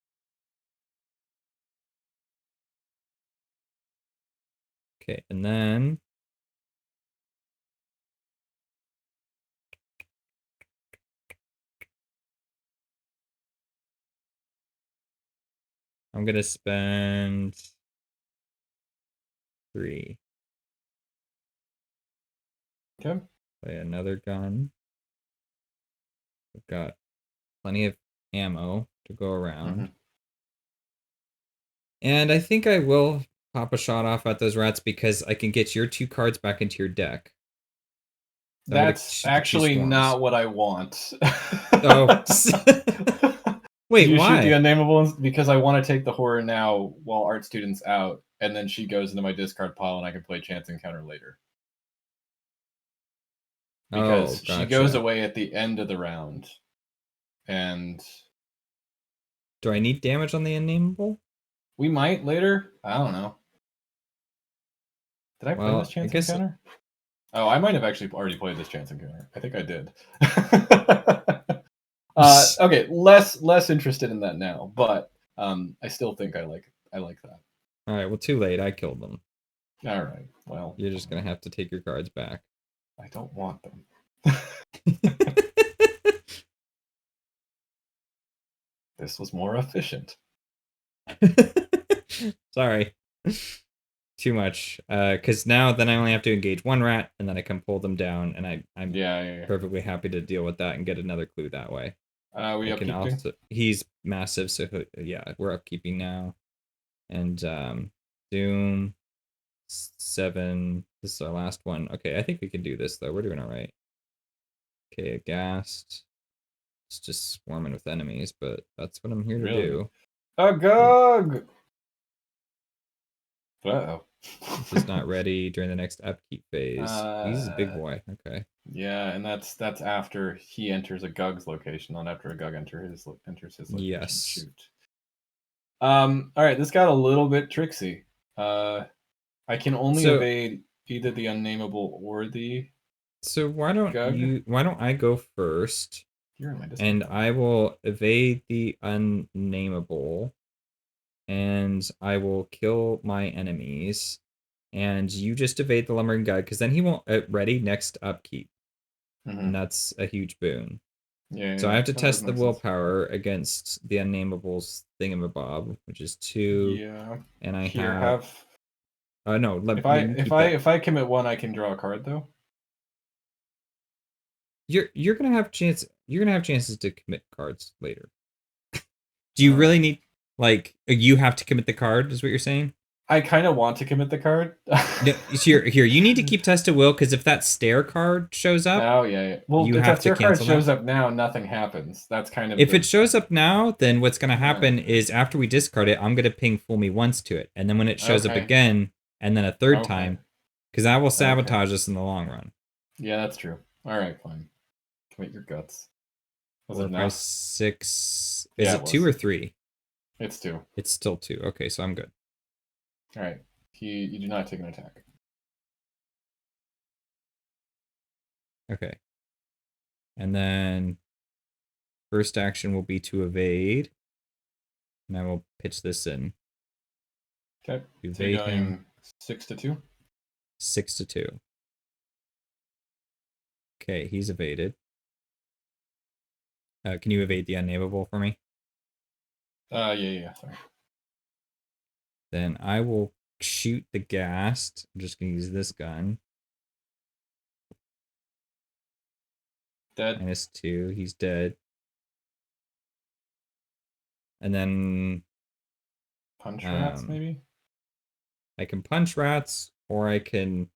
Okay, and then I'm gonna spend 3. Okay. Play another gun. We've got plenty of ammo to go around. Mm-hmm. And I think I will pop a shot off at those rats because I can get your 2 cards back into your deck. So that's actually not what I want. Oh. Wait, you why? Shoot the unnameable because I want to take the horror now while art student's out, and then she goes into my discard pile and I can play chance encounter later. Because she goes away at the end of the round. And do I need damage on the unnameable? We might later. I don't know. Did I play this chance encounter? Oh, I might have actually already played this chance encounter. I think I did. Okay, less interested in that now, but I still think I like that. All right, well, too late. I killed them. All right, well, you're just gonna have to take your cards back. I don't want them. This was more efficient. Sorry. Too much. Because now then I only have to engage 1 rat, and then I can pull them down, and I'm perfectly happy to deal with that and get another clue that way. We upkeeping? He's massive, so yeah, we're upkeeping now. And Doom 7 This is our last one. Okay, I think we can do this, though. We're doing all right. Okay, a Ghast. It's just swarming with enemies, but that's what I'm here to do. A Gug! Uh-oh. Just not ready during the next upkeep phase. He's a big boy. Okay. Yeah, and that's after he enters a Gug's location, not after a Gug enters his location. Yes. Shoot. All right, this got a little bit tricksy. I can only evade either the unnameable or the. So why don't I go first? You're in my Discord. And I will evade the unnameable, and I will kill my enemies, and you just evade the lumbering guy, because then he won't ready next upkeep, and that's a huge boon. Yeah. So I have to test the willpower against the unnamable's thingamabob, which is 2. Yeah. And I have. No. If I commit 1, I can draw a card though. You're gonna have chances to commit cards later. Do you really need you have to commit the card? Is what you're saying? I kind of want to commit the card. No, here. You need to keep test of will, because if that stair card shows up, oh yeah. Well, if that stair card shows up now, nothing happens. That's kind of. If it shows up now, then what's gonna happen is after we discard it, I'm gonna ping fool me once to it, and then when it shows up again, and then a third time, because I will sabotage us in the long run. Yeah, that's true. All right, fine. Commit your guts. Was it enough? 6. Is it 2 or 3? It's 2. It's still 2. Okay, so I'm good. All right. You do not take an attack. Okay. And then first action will be to evade. And I will pitch this in. Okay. So you're going 6 to 2? 6 to 2. Okay, he's evaded. Can you evade the unnameable for me? Yeah. Sorry. Then I will shoot the Ghast. I'm just going to use this gun. Dead. -2. He's dead. And then... punch rats, maybe? I can punch rats, or I can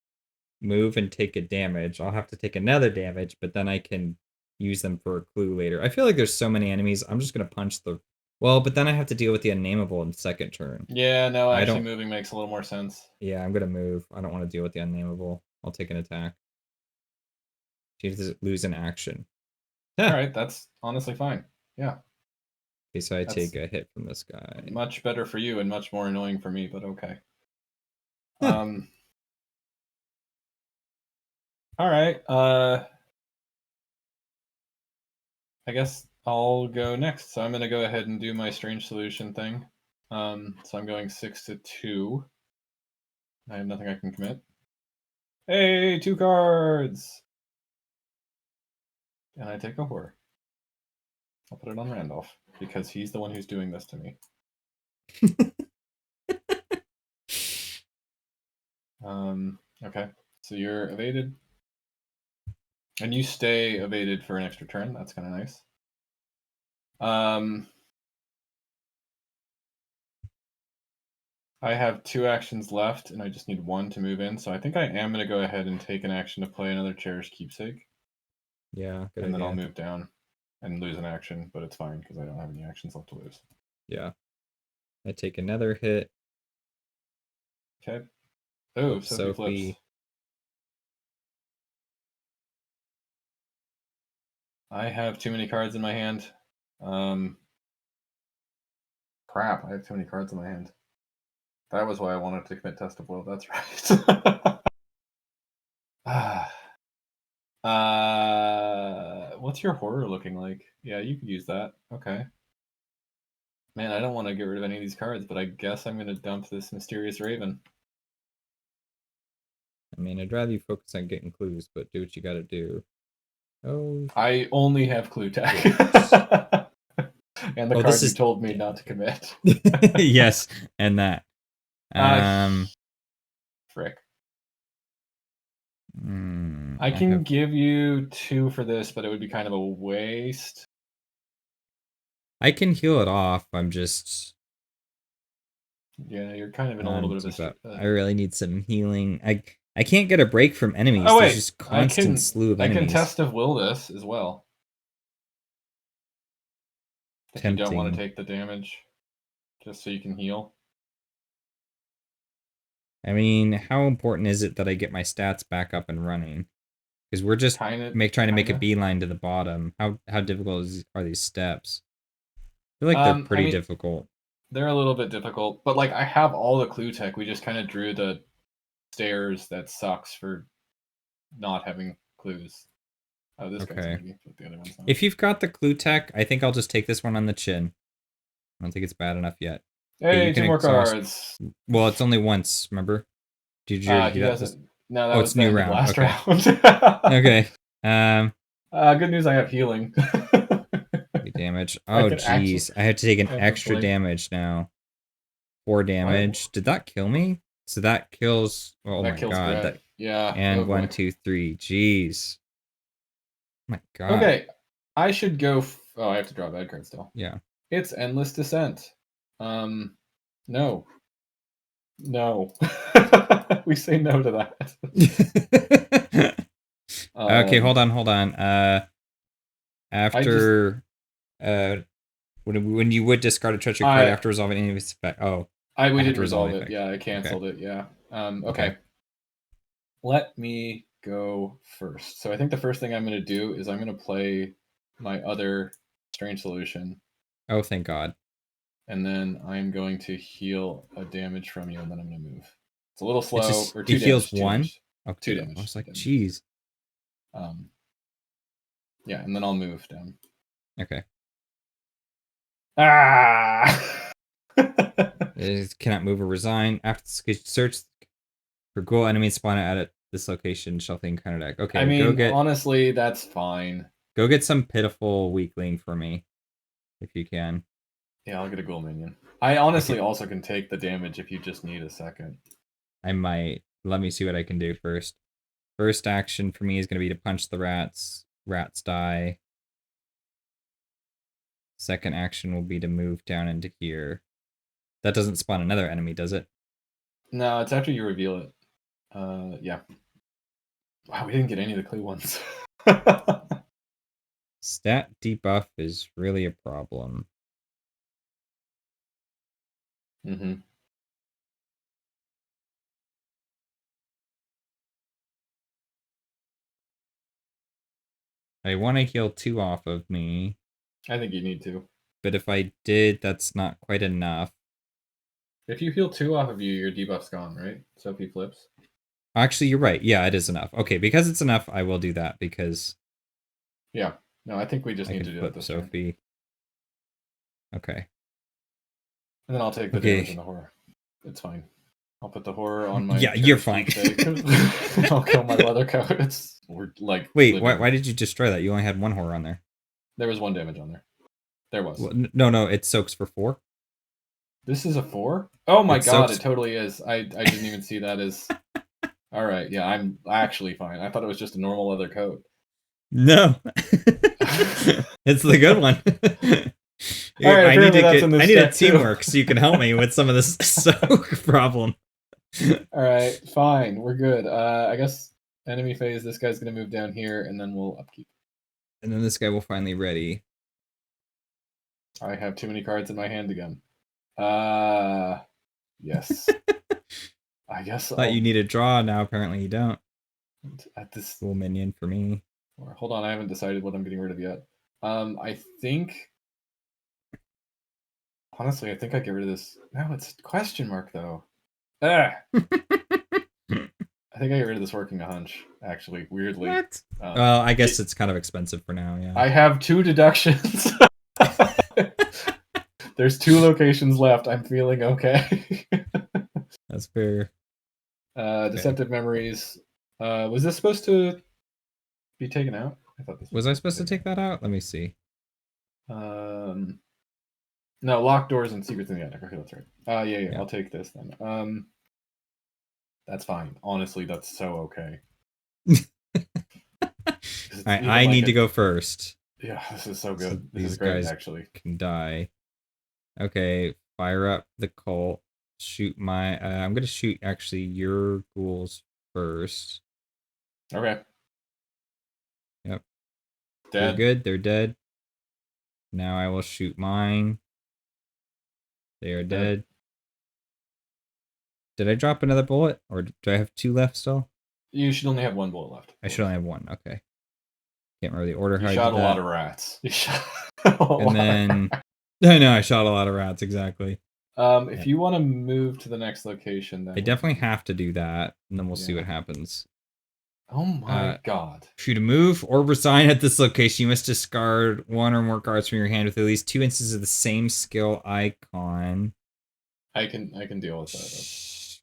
move and take a damage. I'll have to take another damage, but then I can use them for a clue later. I feel like there's so many enemies. I'm just going to punch the... Well, but then I have to deal with the unnameable in the second turn. Yeah, no, actually moving makes a little more sense. Yeah, I'm going to move. I don't want to deal with the unnameable. I'll take an attack. She has to lose an action. All right, that's honestly fine. Yeah. Okay, so I take a hit from this guy. Much better for you and much more annoying for me, but okay. All right. I guess I'll go next. So I'm going to go ahead and do my strange solution thing. So I'm going 6 to 2. I have nothing I can commit. Hey, 2 cards! And I take a horror. I'll put it on Randolph, because he's the one who's doing this to me. Okay, so you're evaded. And you stay evaded for an extra turn. That's kind of nice. I have 2 actions left, and I just need 1 to move in. So I think I am going to go ahead and take an action to play another Cherished Keepsake. Yeah, good idea. Then I'll move down and lose an action, but it's fine because I don't have any actions left to lose. Yeah. I take another hit. Okay. Oh, Sophie flips. I have too many cards in my hand. Crap, I have too many cards in my hand. That was why I wanted to commit Test of Will. That's right. What's your horror looking like? Yeah, you could use that. Okay. Man, I don't want to get rid of any of these cards, but I guess I'm going to dump this Mysterious Raven. I mean, I'd rather you focus on getting clues, but do what you got to do. Oh. I only have clue tag. And the card you told me not to commit. Yes, and that. Frick. I can give you 2 for this, but it would be kind of a waste. I can heal it off. I'm just... Yeah, you're kind of in a little bit of a... I really need some healing. I can't get a break from enemies. Oh There's wait, just constant slew of I enemies. can test of will this as well. If you don't want to take the damage, just so you can heal. I mean, how important is it that I get my stats back up and running? Because we're just trying to make a beeline to the bottom. How difficult are these steps? I feel like they're pretty difficult. They're a little bit difficult, but like I have all the clue tech. We just kind of drew the stairs that sucks for not having clues. Oh, this guy's maybe, but the other one's not. If you've got the clue tech, I think I'll just take this one on the chin. I don't think it's bad enough yet. Hey, you 2 more cards. Well, it's only once, remember? Did you he doesn't. No, that was new round. Last round. Okay. Good news, I have healing. Damage. Oh, jeez. I have to take an extra damage now. 4 damage. Did that kill me? So that kills... Oh my god. Yeah. And 1, 2, 3. Jeez. Oh my god. Okay. I should go... Oh, I have to draw a bad card still. Yeah. It's Endless Descent. No. No. We say no to that. Okay, hold on. After... when you would discard a treachery card after resolving any of its effect. Oh. We did resolve it. Yeah, I canceled it. Yeah. Okay. Let me go first. So I think the first thing I'm going to do is I'm going to play my other Strange Solution. Oh, thank God. And then I'm going to heal a damage from you, and then I'm going to move. It's a little slow. Or 2 damage. It heals 1? Oh, 2 damage. I was like, jeez. Yeah, and then I'll move down. Okay. It cannot move or resign. After search for ghoul enemies spawn at this location, shuffling counter deck. Okay, I mean, honestly, that's fine. Go get some pitiful weakling for me, if you can. Yeah, I'll get a ghoul minion. I honestly also can take the damage if you just need a second. I might. Let me see what I can do first. First action for me is going to be to punch the rats. Rats die. Second action will be to move down into here. That doesn't spawn another enemy, does it? No, it's after you reveal it. Yeah. Wow, we didn't get any of the clue ones. Stat debuff is really a problem. Mm-hmm. I want to heal 2 off of me. I think you need to. But if I did, that's not quite enough. If you heal 2 off of you, your debuff's gone, right? So if he flips. Actually, you're right. Yeah, it is enough. Okay, because it's enough, I will do that because... Yeah. No, I think we just need to do that this Sophie. Okay. And then I'll take the damage in the horror. It's fine. I'll put the horror on my... Yeah, you're fine. I'll kill my leather coat. We're like... Wait, why did you destroy that? You only had 1 horror on there. There was 1 damage on there. There was. Well, no, it soaks for 4. This is a 4? Oh my god, it totally is. I didn't even see that as... Alright, yeah, I'm actually fine. I thought it was just a normal leather coat. No. It's the good one. Right, I need a teamwork so you can help me with some of this soak problem. Alright, fine. We're good. I guess enemy phase, this guy's going to move down here, and then we'll upkeep. And then this guy will finally ready. I have too many cards in my hand again. Yes. I guess thought you need a draw, now apparently you don't. At this little minion for me. Hold on, I haven't decided what I'm getting rid of yet. I think... Honestly, I think I get rid of this. No, it's question mark, though. I think I get rid of this working a hunch, actually, weirdly. What? Well, I guess it's kind of expensive for now, yeah. I have 2 deductions. There's 2 locations left. I'm feeling okay. That's fair. Deceptive Memories. Was this supposed to be taken out? I thought this was I supposed to take that out? Let me see. No, Locked Doors and Secrets in the Attic. Okay, that's right. Yeah. I'll take this then. That's fine. Honestly, that's so okay. Alright, I need to go first. Yeah, this is so good. So this is great, actually. Can die. Okay, fire up the cult. Shoot my... I'm going to shoot, actually, your ghouls first. Okay. Yep. Dead. They're good. They're dead. Now I will shoot mine. They are dead. Did I drop another bullet? Or do I have 2 left still? You should only have 1 bullet left. I should only have 1. Okay. Can't remember the order how I did that. You shot a lot of rats. You shot and then... I know, I shot a lot of rats, exactly. If you want to move to the next location... then I definitely have to do that, and then we'll see what happens. Oh my god. Shoot a move or resign at this location. You must discard 1 or more cards from your hand with at least 2 instances of the same skill icon. I can deal with that.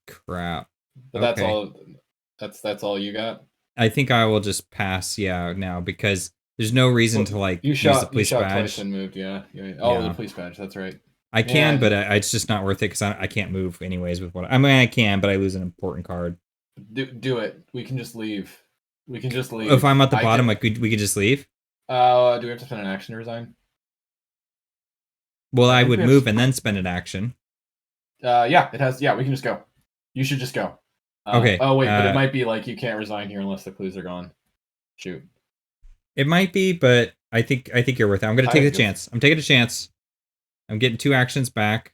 Crap. But that's all. That's all you got. I think I will just pass. Now because there's no reason to use the police badge. Twice and moved. Yeah. The police badge. That's right. I can, but it's just not worth it because I can't move anyways with what. I mean, I can, but I lose an important card. Do it. We can just leave. If I'm at the bottom, we could just leave. Do we have to spend an action to resign? Well, I would move and then spend an action. Yeah, it has. Yeah, we can just go. You should just go. Okay. Oh wait, but it might be like you can't resign here unless the clues are gone. Shoot. It might be, but I think you're worth it. I'm gonna take a chance. I'm taking a chance. I'm getting 2 actions back.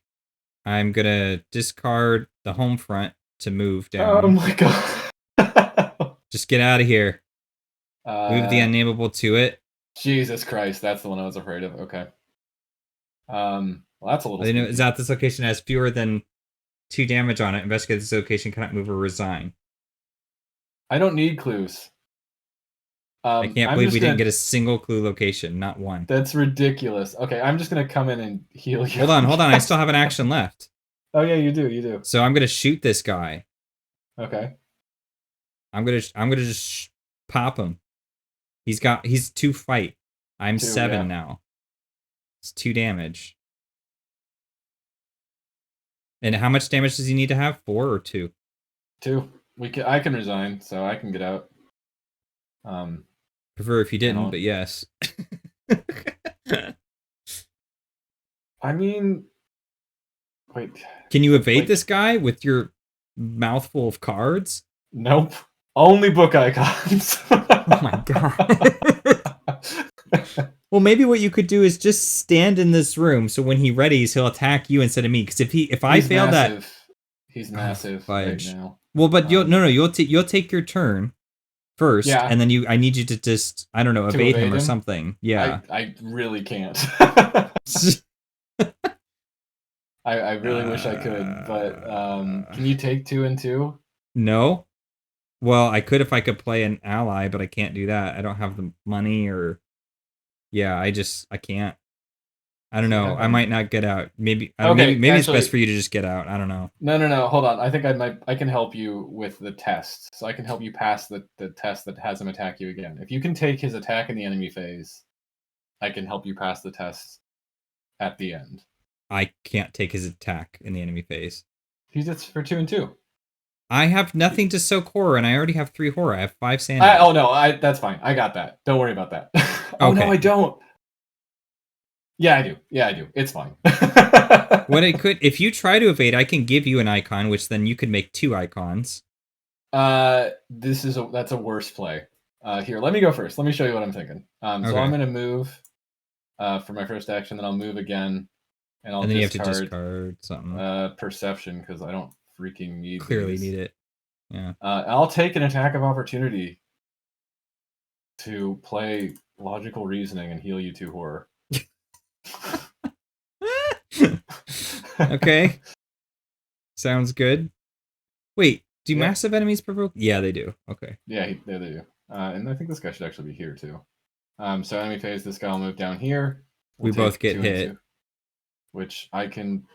I'm gonna discard the home front to move down. Oh my god. Just get out of here. Move the unnameable to it. Jesus Christ, that's the one I was afraid of. Okay. Well, that's a little. Is that this location has fewer than 2 damage on it? Investigate this location, cannot move or resign. I don't need clues. I can't believe we didn't get a single clue location, not 1. That's ridiculous. Okay, I'm just gonna come in and heal you. Hold on. I still have an action left. Oh yeah, you do. So I'm gonna shoot this guy. Okay. I'm gonna just pop him. He's 2 fight. I'm 7 now. It's 2 damage. And how much damage does he need to have? 4 or 2? 2. I can resign, so I can get out. Prefer if you didn't, but yes. I mean, wait. Can you evade this guy with your mouthful of cards? Nope. Only book icons. Oh my god. Well, maybe what you could do is just stand in this room, so when he readies, he'll attack you instead of me. Because if I fail that, he's massive right now. Well, but you'll take your turn first, and then I need you to just evade him or something. Yeah, I really can't. I really wish I could, but can you take 2 and 2? No. Well, I could if I could play an ally, but I can't do that. I don't have the money or. Yeah, I can't. I don't know. I might not get out. Maybe maybe it's best for you to just get out. I don't know. No. Hold on. I think I can help you with the test. So I can help you pass the test that has him attack you again. If you can take his attack in the enemy phase, I can help you pass the test at the end. I can't take his attack in the enemy phase. He's for 2 and 2. I have nothing to soak horror, and I already have 3 horror. I have 5 sanity. Oh no, that's fine. I got that. Don't worry about that. Oh okay. No, I don't. Yeah, I do. It's fine. If you try to evade, I can give you an icon, which then you could make 2 icons. That's a worse play. Here, let me go first. Let me show you what I'm thinking. So I'm gonna move for my first action, then I'll move again, and then you have to discard something. Perception, because I don't freaking need. Clearly need it. Yeah. I'll take an attack of opportunity to play logical reasoning and heal you 2 horror. Okay. Sounds good. Wait, do massive enemies provoke? Yeah, they do. Okay. Yeah, they do. And I think this guy should actually be here too. So enemy phase, this guy will move down here. We both get hit. Which I can.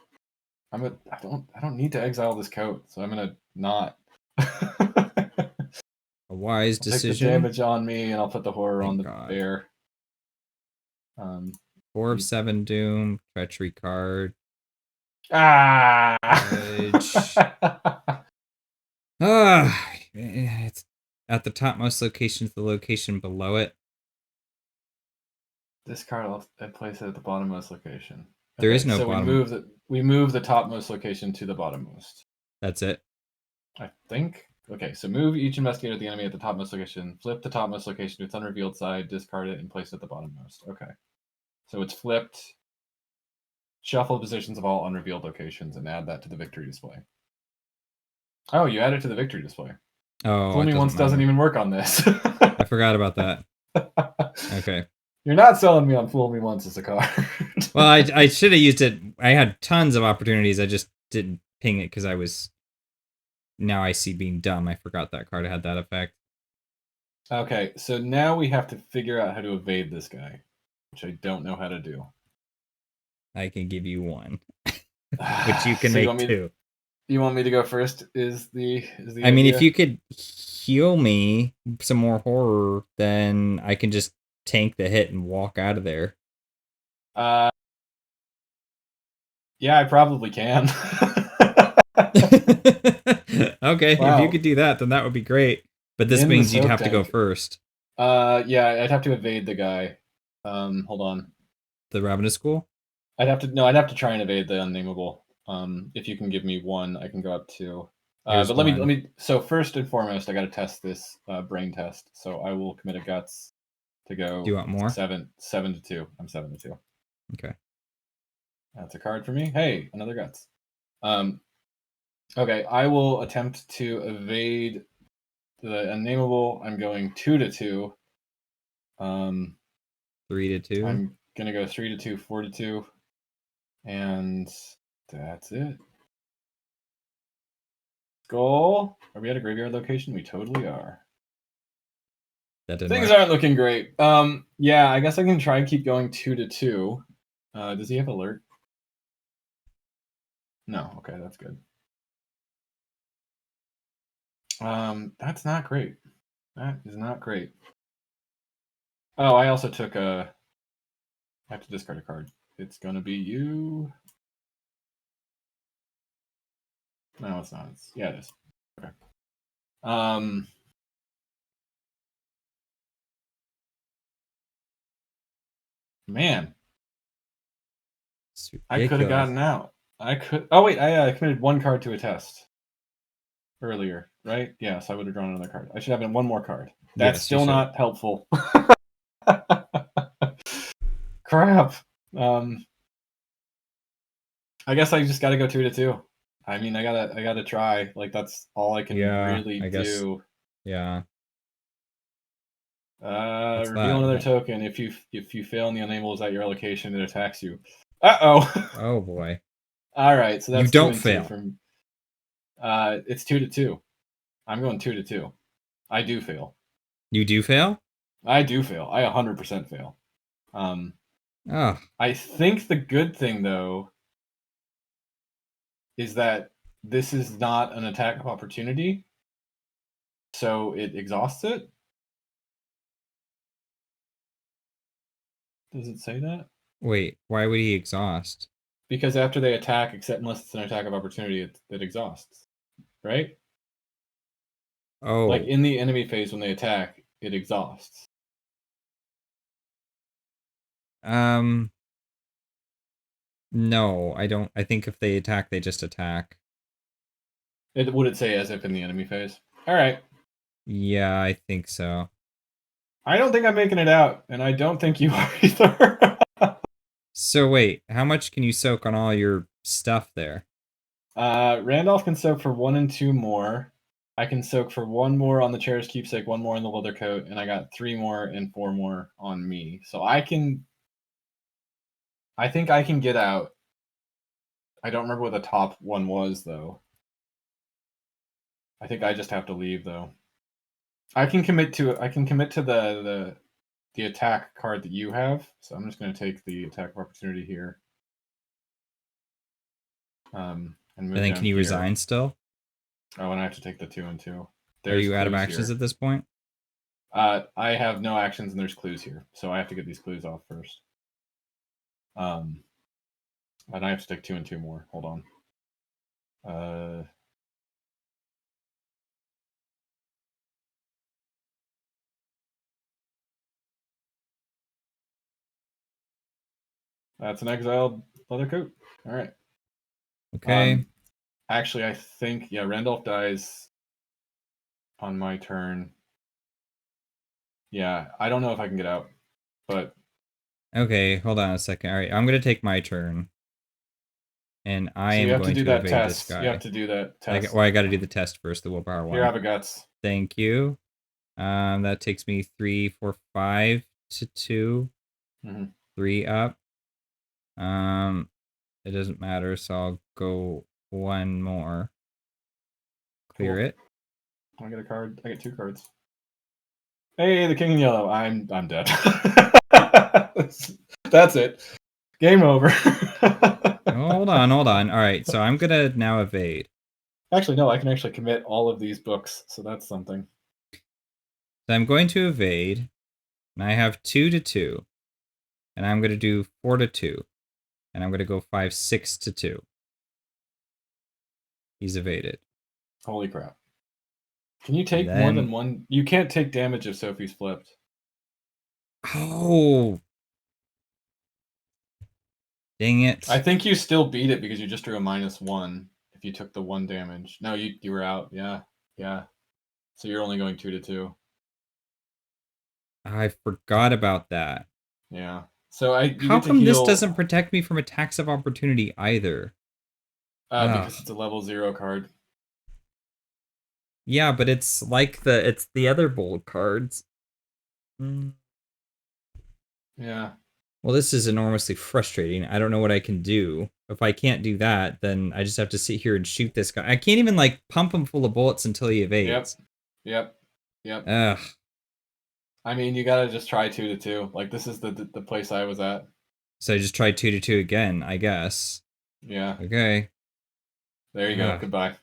I don't need to exile this coat, so I'm gonna not. A wise decision. Take the damage on me, and I'll put the horror on the bear. 4 of 7 doom, treachery card. It's at the topmost location to the location below it. This card, I place it at the bottommost location. There is no bottom. We move the topmost location to the bottommost. That's it. I think. Okay, so move each investigator of the enemy at the topmost location. Flip the topmost location to its unrevealed side. Discard it and place it at the bottommost. Okay. So it's flipped. Shuffle positions of all unrevealed locations and add that to the victory display. Oh, you add it to the victory display. Oh, Fool Me Once doesn't even work on this. I forgot about that. Okay. You're not selling me on Fool Me Once as a card. Well, I should have used it. I had tons of opportunities. I just didn't ping it because I was... Now I see being dumb. I forgot that card had that effect. Okay, so now we have to figure out how to evade this guy, which I don't know how to do. I can give you one, which you can So make two. You want me to go first? Is the I mean, if you could heal me some more horror, then I can just tank the hit and walk out of there. Yeah, I probably can. Okay, wow. If you could do that, then that would be great. But this means you'd have to go first. Yeah, I'd have to evade the guy. Hold on. The Ravenous School? I'd have to try and evade the unnameable. If you can give me one, I can go up to. But let me. So first and foremost, I got to test this brain test. So I will commit a guts to go. Do you want more? 7 to 2. I'm 7 to 2. Okay. That's a card for me. Hey, another guts. Okay, I will attempt to evade the unnameable. I'm going 2 to 2. 3 to 2. I'm gonna go 3 to 2, 4 to 2, and that's it. Goal. Are we at a graveyard location? We totally are. Things aren't looking great. Yeah, I guess I can try and keep going 2 to 2. Does he have alert? No. Okay, that's good. That's not great. That is not great. Oh, I also took a. I have to discard a card. It's gonna be you. No, it's not. Yeah, it is. Okay. Man, I could have gotten out. I could. Oh wait, I committed one card to a test earlier, right? Yes, I would have drawn another card. I should have one more card. That's still not helpful. Crap. I guess I just got to go 2 to 2. I mean, I gotta try. Like that's all I can really do. Yeah. Reveal another token. If you fail in the unable is at your location, it attacks you. Uh-oh. Oh boy. All right, so that's you don't fail. It's 2 to 2. I'm going 2 to 2. I do fail. You do fail? I do fail. I 100% fail. I think the good thing though is that this is not an attack of opportunity, so it exhausts it. Does it say that? Wait, why would he exhaust? Because after they attack, except unless it's an attack of opportunity, it exhausts, right? Oh. Like in the enemy phase when they attack, it exhausts. No, I don't. I think if they attack, they just attack. Would it say as if in the enemy phase? All right. Yeah, I think so. I don't think I'm making it out, and I don't think you are either. So wait, how much can you soak on all your stuff there? Randolph can soak for 1 and 2 more. I can soak for 1 more on the chair's keepsake, 1 more on the leather coat, and I got 3 more and 4 more on me. So I think I can get out. I don't remember what the top one was though. I think I just have to leave though. I can commit to the attack card that you have. So I'm just going to take the attack of opportunity here. And then can you resign still? Oh, and I have to take the 2 and 2. Are you out of actions at this point? I have no actions and there's clues here. So I have to get these clues off first. And I have to take 2 and 2 more. Hold on. That's an exiled leather coat. All right. Okay. Actually, I think Randolph dies on my turn. Yeah, I don't know if I can get out, but... Okay, hold on a second. All right, I'm going to take my turn. And I am going to evade this guy. You have to do that test. I got to do the test first, the willpower one. Here, have a guts. Thank you. That takes me 3, 4, 5 to 2. 3 up. It doesn't matter, so I'll go 1 more. Clear it. I get a card. I get 2 cards. Hey, the king in yellow. I'm dead. That's it. Game over. Hold on. All right, so I'm gonna now evade. Actually, no, I can actually commit all of these books, so that's something. So I'm going to evade, and I have 2 to 2, and I'm gonna do 4 to 2, and I'm gonna go 5, 6 to 2. He's evaded. Holy crap! Can you take more than one? You can't take damage if Sophie's flipped. Oh. Dang it. I think you still beat it because you just drew a -1 if you took the 1 damage. No, you were out. Yeah. So you're only going 2 to 2. I forgot about that. Yeah. So how come this doesn't protect me from attacks of opportunity either? Because it's a level 0 card. Yeah, but it's like it's the other bold cards. Yeah. Well, this is enormously frustrating. I don't know what I can do. If I can't do that, then I just have to sit here and shoot this guy. I can't even, like, pump him full of bullets until he evades. Yep. Ugh. I mean, you gotta just try 2 to 2. Like, this is the place I was at. So I just tried 2 to 2 again, I guess. Yeah. Okay. There you go. Goodbye.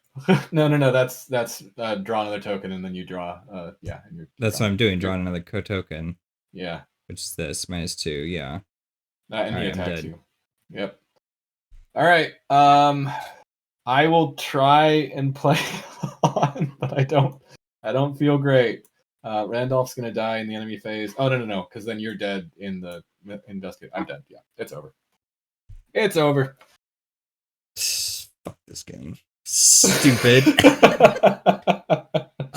No. That's draw another token and then you draw. Yeah. And that's what I'm doing. Drawing another token. Yeah. Which is this -2. Yeah. And he attacks you. Yep. All right. I will try and play on, but I don't feel great. Randolph's gonna die in the enemy phase. Oh no, because then you're dead in the investigate. I'm dead. Yeah, it's over. It's over. Fuck this game. Stupid.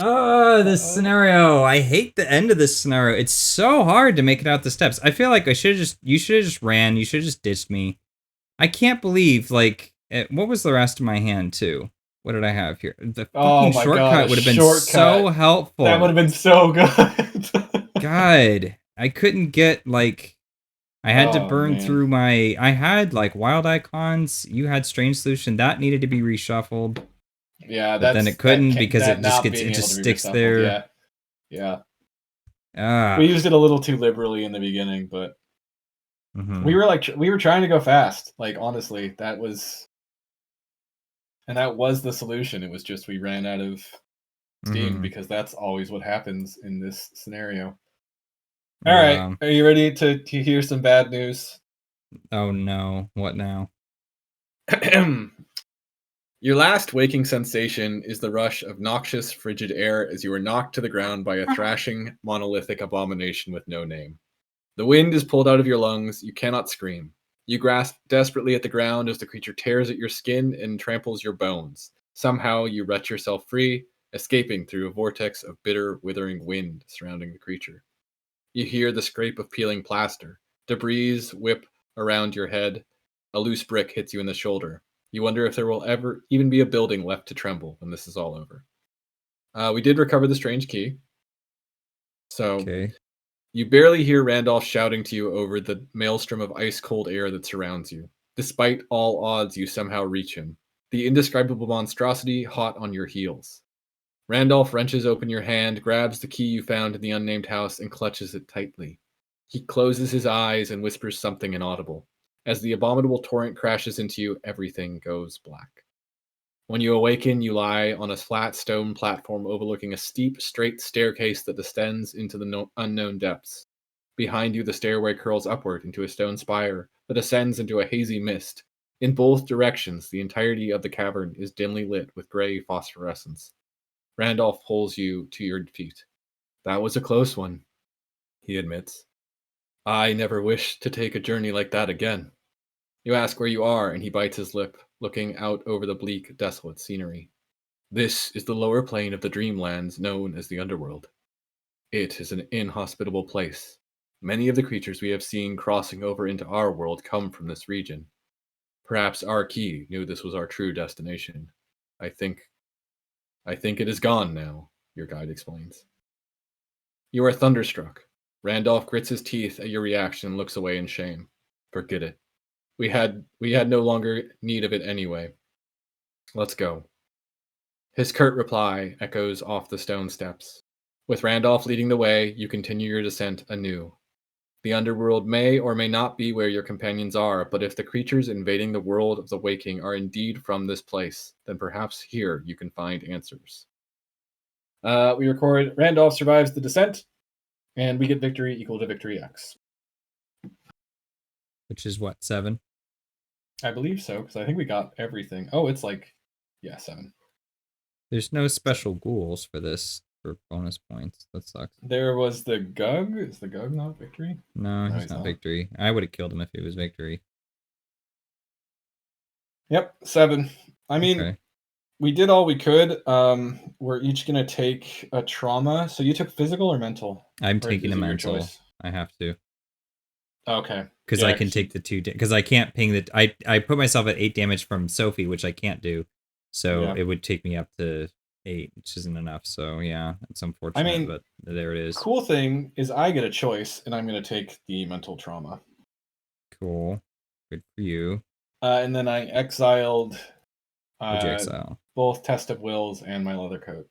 Oh, this scenario. I hate the end of this scenario. It's so hard to make it out the steps. I feel like you should have just ran. You should have just ditched me. I can't believe, like, what was the rest of my hand, too? What did I have here? The fucking shortcut would have been so helpful. That would have been so good. God, I couldn't get, like, I had to burn through my, I had, like, wild icons. You had strange solution. That needed to be reshuffled. Yeah, but then it couldn't because it just sticks there. Yeah. We used it a little too liberally in the beginning, but we were trying to go fast. Like, honestly, that was the solution. It was just we ran out of steam because that's always what happens in this scenario. All right, are you ready to hear some bad news? Oh no, what now? Your last waking sensation is the rush of noxious, frigid air as you are knocked to the ground by a thrashing, monolithic abomination with no name. The wind is pulled out of your lungs. You cannot scream. You grasp desperately at the ground as the creature tears at your skin and tramples your bones. Somehow you wrench yourself free, escaping through a vortex of bitter, withering wind surrounding the creature. You hear the scrape of peeling plaster. Debris whip around your head. A loose brick hits you in the shoulder. You wonder if there will ever even be a building left to tremble when this is all over. We did recover the strange key. So you barely hear Randolph shouting to you over the maelstrom of ice-cold air that surrounds you. Despite all odds, you somehow reach him. The indescribable monstrosity hot on your heels. Randolph wrenches open your hand, grabs the key you found in the unnamed house, and clutches it tightly. He closes his eyes and whispers something inaudible. As the abominable torrent crashes into you, everything goes black. When you awaken, you lie on a flat stone platform overlooking a steep, straight staircase that descends into the unknown depths. Behind you, the stairway curls upward into a stone spire that ascends into a hazy mist. In both directions, the entirety of the cavern is dimly lit with gray phosphorescence. Randolph pulls you to your feet. That was a close one, he admits. I never wish to take a journey like that again. You ask where you are, and he bites his lip, looking out over the bleak, desolate scenery. This is the lower plane of the dreamlands known as the underworld. It is an inhospitable place. Many of the creatures we have seen crossing over into our world come from this region. Perhaps our key knew this was our true destination. I think it is gone now, your guide explains. You are thunderstruck. Randolph grits his teeth at your reaction and looks away in shame. Forget it. We had no longer need of it anyway. Let's go. His curt reply echoes off the stone steps. With Randolph leading the way, you continue your descent anew. The underworld may or may not be where your companions are, but if the creatures invading the world of the waking are indeed from this place, then perhaps here you can find answers. We record Randolph survives the descent, and we get victory equal to victory X. Which is what, 7? I believe so, because I think we got everything. Oh, it's like, 7. There's no special ghouls for this for bonus points. That sucks. There was the Gug. Is the Gug not victory? No, he's not victory. I would have killed him if he was victory. Yep, 7. I mean, we did all we could. We're each going to take a trauma. So you took physical or mental? I'm taking a mental. I have to. Okay. Because I can take the 2... Because I can't ping the... I put myself at 8 damage from Sophie, which I can't do. So it would take me up to 8, which isn't enough. So yeah, it's unfortunate, but there it is. Cool thing is I get a choice, and I'm going to take the mental trauma. Cool. Good for you. And then I exiled What'd you exile? Both Test of Wills and my leather coat.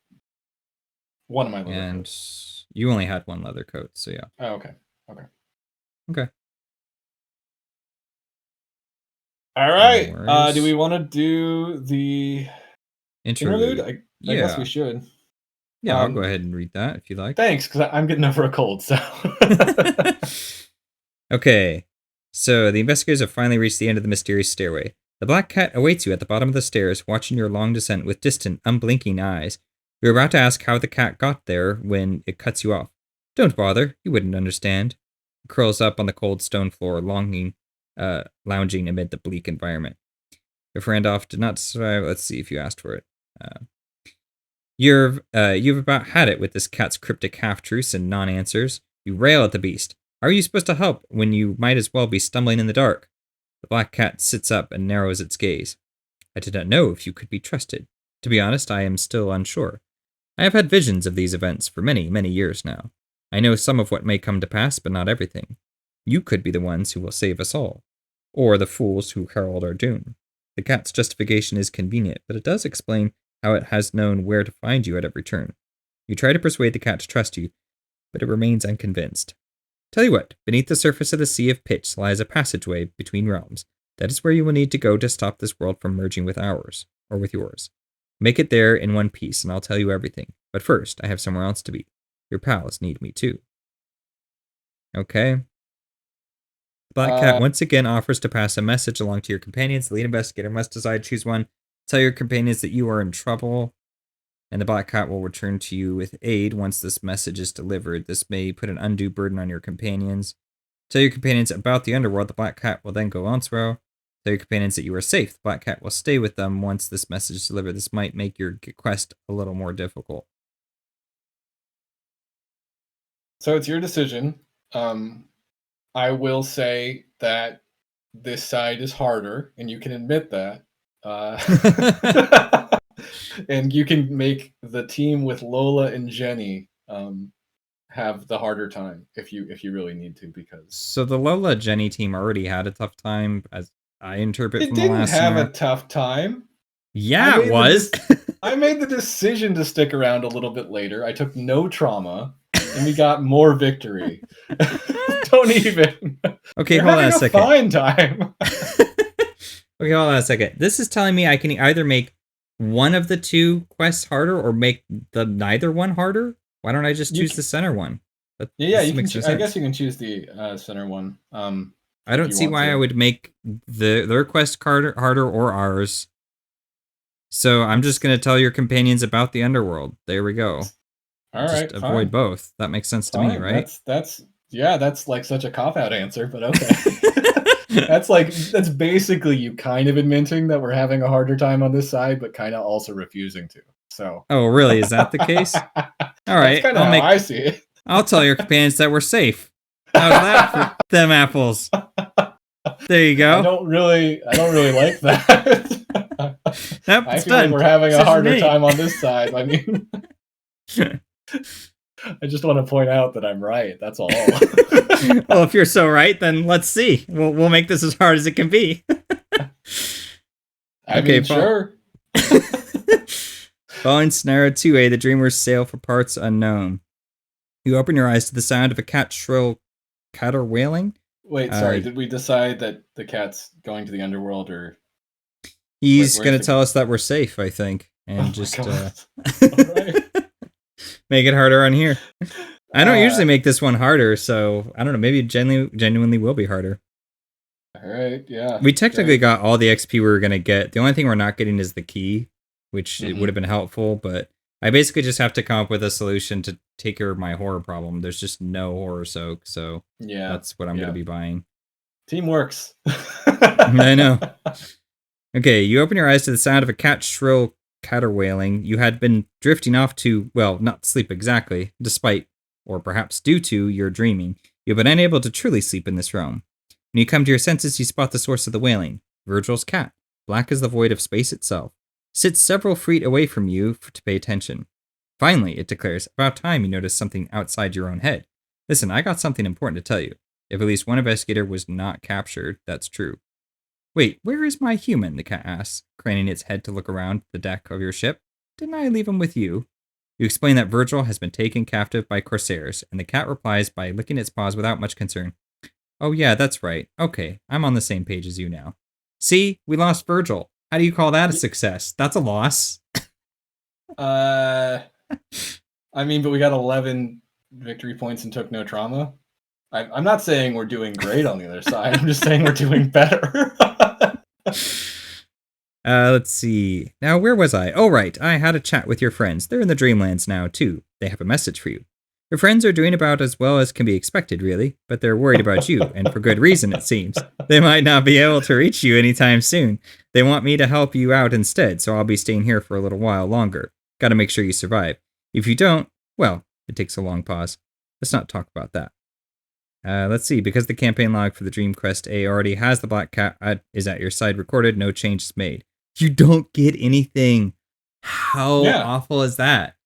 One of my leather coats. And you only had one leather coat, so yeah. Oh, okay. All right. Do we want to do the interlude? I guess we should. Yeah, I'll go ahead and read that if you like. Thanks, because I'm getting over a cold, so. Okay. So the investigators have finally reached the end of the mysterious stairway. The black cat awaits you at the bottom of the stairs, watching your long descent with distant, unblinking eyes. You're about to ask how the cat got there when it cuts you off. Don't bother, you wouldn't understand. It curls up on the cold stone floor, lounging amid the bleak environment. If Randolph did not survive, let's see if you asked for it. You've about had it with this cat's cryptic half-truths and non-answers. You rail at the beast. How are you supposed to help when you might as well be stumbling in the dark? The black cat sits up and narrows its gaze. I did not know if you could be trusted. To be honest, I am still unsure. I have had visions of these events for many, many years now. I know some of what may come to pass, but not everything. You could be the ones who will save us all. Or the fools who herald our doom. The cat's justification is convenient, but it does explain how it has known where to find you at every turn. You try to persuade the cat to trust you, but it remains unconvinced. Tell you what, beneath the surface of the Sea of Pitch lies a passageway between realms. That is where you will need to go to stop this world from merging with ours, or with yours. Make it there in one piece, and I'll tell you everything. But first, I have somewhere else to be. Your pals need me too. Okay. The black cat once again offers to pass a message along to your companions. The lead investigator must decide to choose one. Tell your companions that you are in trouble, and the black cat will return to you with aid once this message is delivered. This may put an undue burden on your companions. Tell your companions about the underworld. The black cat will then go elsewhere. Tell your companions that you are safe. The black cat will stay with them once this message is delivered. This might make your quest a little more difficult. So it's your decision. I will say that this side is harder, and you can admit that. And you can make the team with Lola and Jenny have the harder time if you really need to, because so the Lola Jenny team already had a tough time, as I interpret from the last scenario. It didn't have a tough time. Yeah, it was. I made the decision to stick around a little bit later. I took no trauma, and we got more victory. Don't even. Okay, hold on a second. Fine time. Okay, hold on a second. This is telling me I can either make one of the two quests harder or make the neither one harder. Why don't I just choose the center one? You can. I guess you can choose the center one. I don't see why I would make their quest harder or ours. So I'm just going to tell your companions about the underworld. There we go. All right, just avoid both. That makes sense to me, right? That's like such a cop-out answer, but okay. that's basically you kind of admitting that we're having a harder time on this side, but kind of also refusing to. So. Oh, really? Is that the case? All right. That's kind of how I see it. I'll tell your companions that we're safe. How's that for them apples? There you go. I don't really like that. Nope, I feel like we're having a harder time on this side. I mean, I just want to point out that I'm right. That's all. Well, if you're so right, then let's see. We'll make this as hard as it can be. I mean, sure. Following scenario 2A, the dreamers sail for parts unknown. You open your eyes to the sound of a cat's shrill caterwailing. Wait, sorry. Did we decide that the cat's going to the underworld, or he's going to tell us that we're safe? I think, and make it harder on here. I don't usually make this one harder, so I don't know. Maybe it genuinely will be harder. All right, yeah. We technically got all the XP we were going to get. The only thing we're not getting is the key, which it would have been helpful, but I basically just have to come up with a solution to take care of my horror problem. There's just no horror soak, so yeah, that's what I'm going to be buying. Teamworks. I know. Okay, you open your eyes to the sound of a cat's shrill caterwailing. You had been drifting off to, well, not sleep exactly, despite, or perhaps due to, your dreaming. You've been unable to truly sleep in this realm. When you come to your senses, you spot the source of the wailing. Virgil's cat, black as the void of space itself, sits several feet away from you to pay attention. Finally, it declares, about time you notice something outside your own head. Listen, I got something important to tell you. If at least one investigator was not captured, that's true. Wait, where is my human? The cat asks, craning its head to look around the deck of your ship. Didn't I leave him with you? You explain that Virgil has been taken captive by corsairs, and the cat replies by licking its paws without much concern. Oh yeah, that's right. Okay, I'm on the same page as you now. See, we lost Virgil. How do you call that a success? That's a loss. I mean, but we got 11 victory points and took no trauma. I'm not saying we're doing great on the other side. I'm just saying we're doing better. Let's see. Now, where was I? Oh, right. I had a chat with your friends. They're in the Dreamlands now, too. They have a message for you. Your friends are doing about as well as can be expected, really, but they're worried about you, and for good reason, it seems. They might not be able to reach you anytime soon. They want me to help you out instead, so I'll be staying here for a little while longer. Gotta make sure you survive. If you don't, well, it takes a long pause. Let's not talk about that. Let's see. Because the campaign log for the Dream Quest A already has the Black Cat is at your side recorded, no changes made. You don't get anything. How awful is that?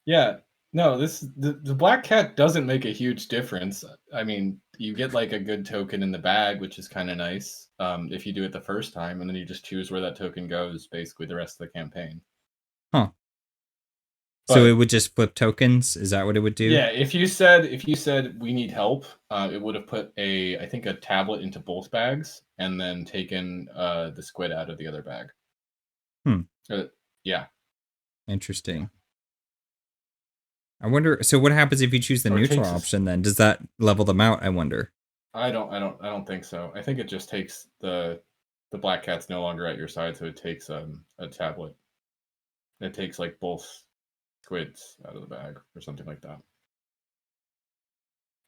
Yeah. No, the Black Cat doesn't make a huge difference. I mean, you get like a good token in the bag, which is kind of nice if you do it the first time, and then you just choose where that token goes basically the rest of the campaign. Huh. But, so it would just flip tokens? Is that what it would do? Yeah, if you said we need help, it would have put I think a tablet into both bags and then taken the squid out of the other bag. Yeah. Interesting. I wonder. So what happens if you choose the neutral option? Then does that level them out? I wonder. I don't think so. I think it just takes the Black Cat's no longer at your side, so it takes a tablet. It takes like both squids out of the bag or something like that.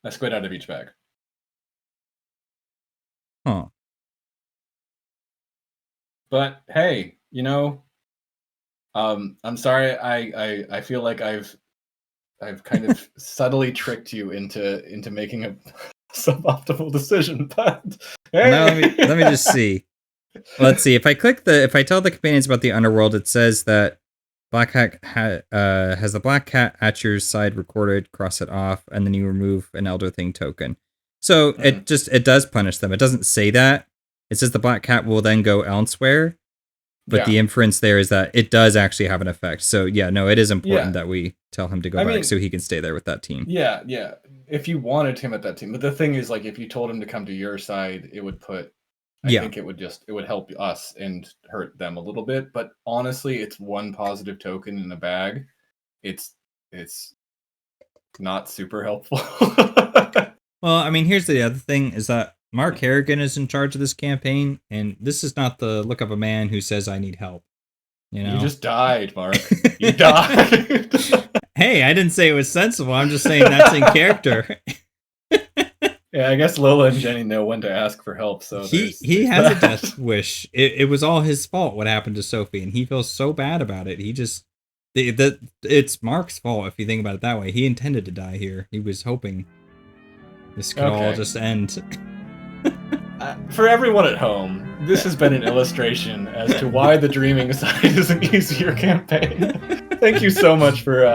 A squid out of each bag. Huh. But hey, I'm sorry. I feel like I've kind of subtly tricked you into making a suboptimal decision. But hey. Now let me just see. Let's see. If I tell the companions about the underworld, it says that Black Cat has the Black Cat at your side recorded, cross it off, and then you remove an Elder Thing token. So it does punish them. It doesn't say that. It says the Black Cat will then go elsewhere, but the inference there is that it does actually have an effect. So yeah, no, it is important that we tell him to go back so he can stay there with that team. Yeah. If you wanted him at that team, but the thing is, like, if you told him to come to your side, it would put. I think it would help us and hurt them a little bit. But honestly, it's one positive token in a bag. It's not super helpful. Well, I mean, here's the other thing: is that Mark Harrigan is in charge of this campaign, and this is not the look of a man who says, I need help. You just died, Mark. You died. Hey, I didn't say it was sensible. I'm just saying that's in character. Yeah, I guess Lola and Jenny know when to ask for help. So he has a death wish. It was all his fault what happened to Sophie, and he feels so bad about it. He just It's Mark's fault if you think about it that way. He intended to die here. He was hoping this could all just end. For everyone at home, this has been an illustration as to why the Dreaming Side is an easier campaign. Thank you so much for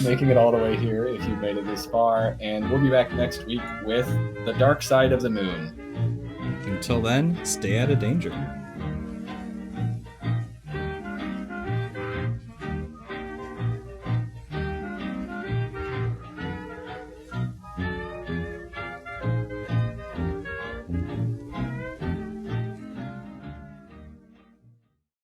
making it all the way here, if you've made it this far, and we'll be back next week with The Dark Side of the Moon. Until then, stay out of danger.